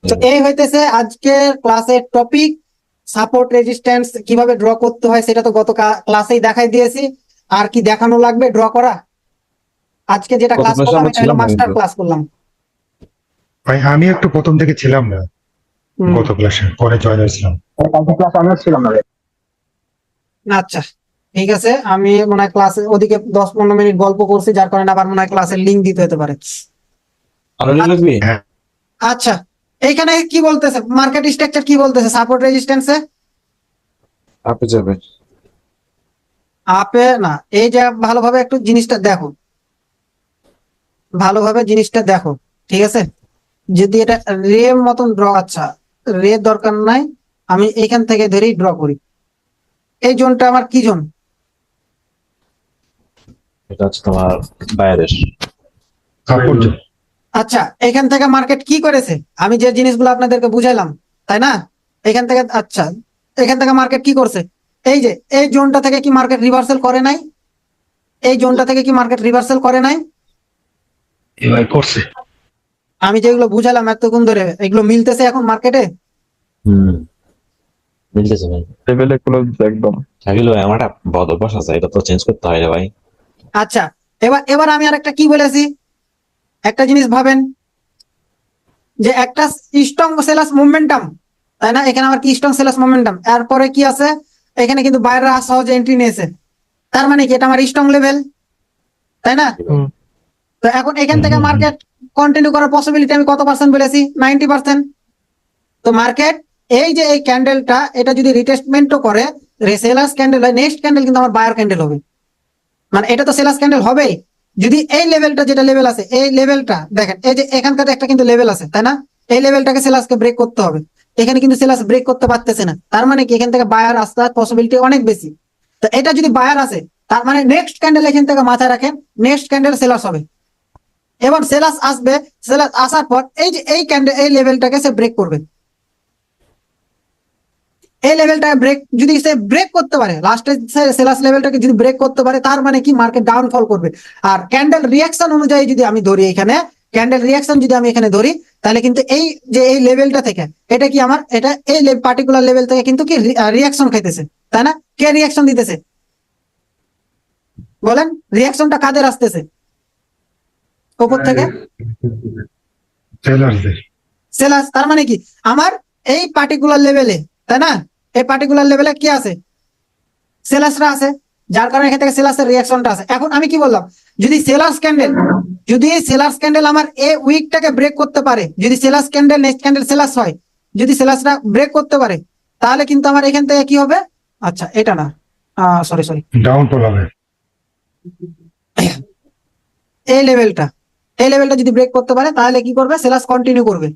তো এই হইতেছে আজকের ক্লাসের টপিক, সাপোর্ট রেজিস্ট্যান্স কিভাবে ড্র করতে হয় সেটা তো গত ক্লাসেই দেখাই দিয়েছি। আর কি দেখানো লাগবে ড্র করা? আজকে যেটা গত ক্লাস ক্লাসে করলাম আমরা এটা হলো ছিলাম না মাস্টার কিন্তু। ক্লাস করলাম। ভাই আমি একটু প্রথম থেকে ছিলাম না গত ক্লাসে, পরে জয়েন হয়েছিলাম। কালকে ক্লাস আমিও ছিলাম না রে। আচ্ছা ঠিক আছে, আমি মনে হয় ক্লাসে ওদিকে 10-15 মিনিট গল্প করছি, যার কারণে আবার মনে হয় ক্লাসের লিঙ্ক দিতে হতে পারে। আরো লিখবি? হ্যাঁ আচ্ছা এইখানে কি বলতেছে, মার্কেট স্ট্রাকচার কি বলতেছে, সাপোর্ট রেজিস্ট্যান্সে আপে যাবে। আপে না, এই যে ভালোভাবে একটু জিনিসটা দেখো, ভালোভাবে জিনিসটা দেখো, ঠিক আছে? যদি এটা রে মতন ড্র, আচ্ছা রে দরকার নাই, আমি এইখান থেকে ধরেই ড্র করি। এই জোনটা আমার কি জোন? এটা হচ্ছে তোমার বাইরের। সাপোর্ট আচ্ছা এখান থেকে মার্কেট কি করেছে, আমি যে জিনিসগুলো আপনাদেরকে বুঝাইলাম, তাই না? এখান থেকে, আচ্ছা এখান থেকে মার্কেট কি করছে, এই যে এই জোনটা থেকে কি মার্কেট রিভার্সাল করে নাই? এই জোনটা থেকে কি মার্কেট রিভার্সাল করে নাই? এবার করছে। আমি যেগুলো বুঝালাম এতক্ষণ ধরে, এগুলো মিলতেছে এখন মার্কেটে? মিলতেছে ভাই। লেভেলে ক্লোজ একদম। থাকিল ভাই, আমার একটা বদ অভ্যাস আছে, এটা তো চেঞ্জ করতে হয় রে ভাই। আচ্ছা এবার এবার আমি আর একটা কি বলেছি, একটা জিনিস ভাবেন, যে একটা স্ট্রং সেলাস মোমেন্টাম, তাই না? এখানে আমার কি স্ট্রং সেলাস মোমেন্টাম, এরপরে কি আছে, এখানে কিন্তু বাইরে সহজে এন্ট্রি নিয়েছে, তার মানে কি এটা আমার স্ট্রং লেভেল, তাই না? হুম। তো এখন এখান থেকে মার্কেট কন্টিনিউ করার পসিবিলিটি আমি কত পার্সেন্ট বলেছি? 90%। তো মার্কেট এই যে এই ক্যান্ডেলটা, এটা যদি রিটেস্টমেন্টও করে, সেলার্স ক্যান্ডেল হয়, নেক্সট ক্যান্ডেল কিন্তু আমার বায়ার ক্যান্ডেল হবে, মানে এটা তো সেলার্স ক্যান্ডেল হবেই। যদি এই লেভেলটা, যেটা লেভেল আছে, এই লেভেলটা দেখেন, এই যে এখানকার একটা কিন্তু লেভেল আছে, তাই না? এই লেভেলটাকে সেলার্সকে ব্রেক করতে হবে, এখানে কিন্তু সেলার্স ব্রেক করতে পারতেছে না, তার মানে কি এখান থেকে বায়ার আসার পসিবিলিটি অনেক বেশি। তো এটা যদি বায়ার আসে, তার মানে নেক্সট ক্যান্ডেল এখান থেকে মাথায় রাখেন, নেক্সট ক্যান্ডেল সেলার্স হবে, এবং সেলার্স আসবে, সেলার্স আসার পর এই যে এই ক্যান্ডেল, এই লেভেলটাকে সে ব্রেক করবে, এই লেভেলটা ব্রেক, যদি সে ব্রেক করতে পারে, লাস্টে সেলার্স লেভেলটাকে যদি ব্রেক করতে পারে, তার মানে কি মার্কেট ডাউনফল করবে। আর ক্যান্ডেল রিয়াকশন অনুযায়ী যদি আমি ধরি, এখানে ক্যান্ডেল রিয়াকশন যদি আমি এখানে ধরি, তাহলে কিন্তু এই যে এই লেভেলটা থেকে, এটা কি আমার, এটা এই পার্টিকুলার লেভেল থেকে কিন্তু কি রিয়াকশন খাইতেছে, তাই না? কে রিয়াকশন দিতেছে বলেন? রিয়াকশনটা কাদের আসতেছে উপর থেকে? সেলারদের। সেলার্স, তার মানে কি আমার এই পার্টিকুলার লেভেলে, তাই না? এই পার্টিকুলার লেভেলে কি আছে, সেলার্সরা আছে, যার কারণে এখান থেকে সেলার্সের রিয়াকশনটা আছে। এখন আমি কি বললাম, যদি সেলার্স ক্যান্ডেল আমার এই উইকটাকে ব্রেক করতে পারে, যদি sellers candle next candle sellers হয়, যদি সেলার্সরা ব্রেক করতে পারে, তাহলে কিন্তু আমার এখান থেকে কি হবে, আচ্ছা এটা না, সরি ডাউনফল হবে। এই লেভেলটা যদি ব্রেক করতে পারে, তাহলে কি করবে, সেলার্স কন্টিনিউ করবে।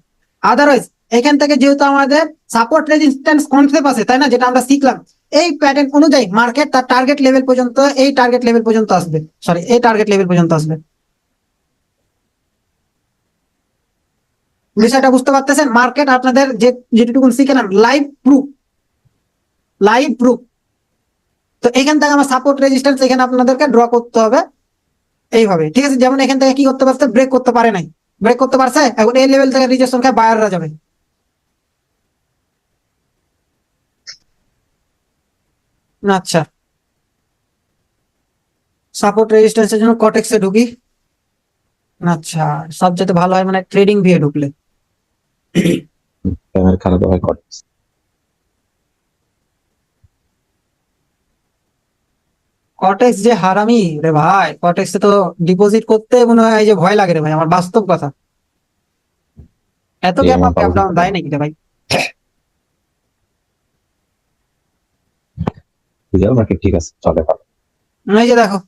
আদারওয়াইজ এখান থেকে যেহেতু আমাদের সাপোর্ট রেজিস্ট্যান্স কনসেপ্ট আছে, তাই না, যেটা আমরা শিখলাম, এই প্যাটার্ন অনুযায়ী মার্কেট তার টার্গেট লেভেল পর্যন্ত, এই টার্গেট লেভেল পর্যন্ত আসবে, এই টার্গেট লেভেল পর্যন্ত আসবে। বিষয়টা বুঝতে পারতেছেন? মার্কেট আপনাদের যেটুকু শিখেলাম, লাইভ প্রুফ। তো এখান থেকে আমার সাপোর্ট রেজিস্ট্যান্স এখানে আপনাদেরকে ড্র করতে হবে এইভাবে, ঠিক আছে? যেমন এখান থেকে কি করতে পারছে, ব্রেক করতে পারে নাই, ব্রেক করতে পারছে, এখন এই লেভেল থেকে রিজেকশন খায় বায়াররা যাবে। আচ্ছা সাপোর্ট রেজিস্ট্যান্সের জন্য কটেক্সে ঢুকি। আচ্ছা সবচেয়ে ভালো হয় মানে ট্রেডিং ভিয়ে ঢুকলে। খারাপ হয় কট। কটেক্স যে হারামি রে ভাই, কটেক্সে তো ডিপোজিট করতে মনে হয় যে ভয় লাগে রে ভাই, আমার বাস্তব কথা। এত গ্যাপ আপ ডাউন দেয় নাকি রে ভাই? মার্কেট ঠিক আছে, চলে ভালো। এই যে দেখো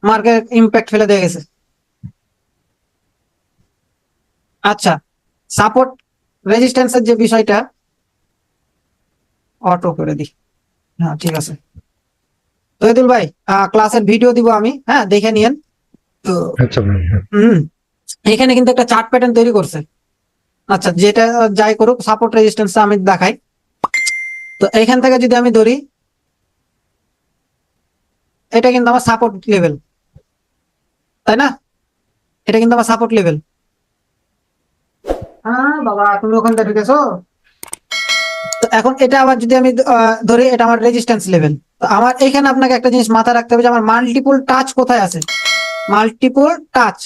মার্কেট ইম্প্যাক্ট ফেলে দিয়ে গেছে। আচ্ছা সাপোর্ট রেজিস্ট্যান্সের যে বিষয়টা অটো করে দিই, হ্যাঁ ঠিক আছে। তহিদুল ভাই ক্লাসের ভিডিও দিব আমি, হ্যাঁ দেখে নিয়েন। তো আচ্ছা ভাই, হ্যাঁ। এখানে কিন্তু একটা চার্ট প্যাটার্ন তৈরি করছে। আচ্ছা যেটা যাই করুক, সাপোর্ট রেজিস্ট্যান্স আমি দেখাই। তো এখান থেকে যদি আমি ধরি, এটা কিন্তু আমার সাপোর্ট লেভেল, তাই না? এটা কিন্তু আমার সাপোর্ট লেভেল। হ্যাঁ বাবা তুমি ওখান থেকে ঢুকেছো। তো এখন এটা আবার যদি আমি ধরি, এটা আমার রেজিস্ট্যান্স লেভেল। তো আমার এখানে আপনাকে একটা জিনিস মাথায় রাখতে হবে, যে আমার মাল্টিপল টাচ কোথায় আছে, মাল্টিপল টাচ,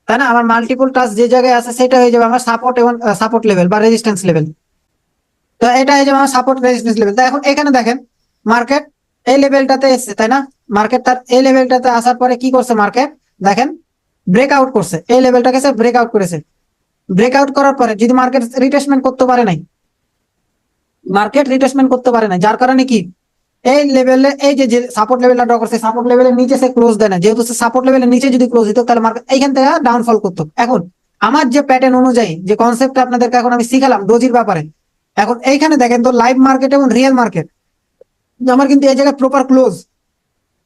তাই না? আমার মাল্টিপল টাচ যে জায়গায় আছে সেটা হয়ে যাবে আমার সাপোর্ট এবং সাপোর্ট লেভেল বা রেজিস্ট্যান্স লেভেল। তো এটা হয়ে যাবে আমার সাপোর্ট রেজিস্ট্যান্স লেভেল। তো এখন এখানে দেখেন মার্কেট এই লেভেলটাতে এসছে, তাই না? মার্কেট তার এই লেভেলটাতে আসার পরে কি করছে মার্কেট, দেখেন ব্রেকআউট করছে, এই লেভেলটাকে সে ব্রেকআউট করেছে। ব্রেকআউট করার পরে যদি মার্কেট রিটেসমেন্ট করতে পারে নাই, মার্কেট রিটেসমেন্ট করতে পারে না, যার কারণে কি এই লেভেলে এই যে সাপোর্ট লেভেলটা ড্র করছে, সাপোর্ট লেভেলের নিচে সে ক্লোজ দেয় না। যেহেতু সে সাপোর্ট লেভেলের নিচে যদি ক্লোজ দিত তাহলে মার্কেট এইখান থেকে ডাউনফল করতো। এখন আমার যে প্যাটার্ন অনুযায়ী যে কনসেপ্টটা আপনাদেরকে এখন আমি শিখালাম ডোজির ব্যাপারে, এখন এইখানে দেখেন তো লাইভ মার্কেট এবং রিয়েল মার্কেট আমার কিন্তু এই জায়গায় প্রপার ক্লোজ,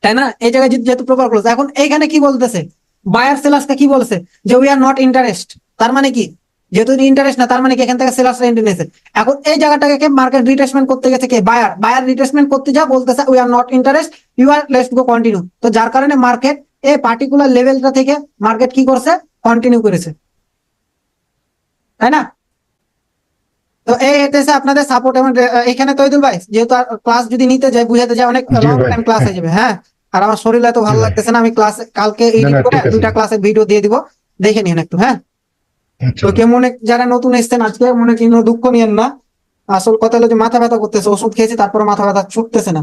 তাই না? এই জায়গায় যেহেতু প্রপার ক্লোজ, এখন এইখানে কি বলতেছে বায়ার সেলার্সকে কি বলছে যে উই আর নট ইন্টারেস্ট। তার মানে কি যেহেতু ইন্টারেস্ট না, তার মানে কি এখান থেকে সেলার্সরা এন্ট্রি নিয়েছে। এখন এই জায়গাটাকে মার্কেট রিটেসমেন্ট করতে গেছে কে, বায়ার। বায়ার রিটেসমেন্ট করতে যা বলতেছে we are not interest, you are let's go continue. তো যার কারণে মার্কেট এই পার্টিকুলার লেভেলটা থেকে মার্কেট কি করছে, কন্টিনিউ করেছে, তাই না? তো এই হতেছে আপনাদের সাপোর্ট এবং এখানে তৈদুল ভাই যেহেতু ক্লাস যদি নিতে যাই বুঝাতে যাই অনেক জি লং ভাই, টাইম ক্লাস হয়ে যাবে। হ্যাঁ, আর আমার শরীর এত ভালো জি ভাই। লাগতেছে না, আমি ক্লাস কালকে না, এডিট না, করে ঠিক আছে। 2টা ক্লাসের ভিডিও দিয়ে দিব, দেখে নিন একটু। হ্যাঁ, আচ্ছা তো কে মনে যারা নতুন এসেছেন আজকে মনে কিন্তু দুঃখ নিয়েন না, আসল কথা হলো যে মাথা ব্যথা করতেছে, ওষুধ খেয়েছি তারপরে মাথা ব্যথা ছুটতেছে না।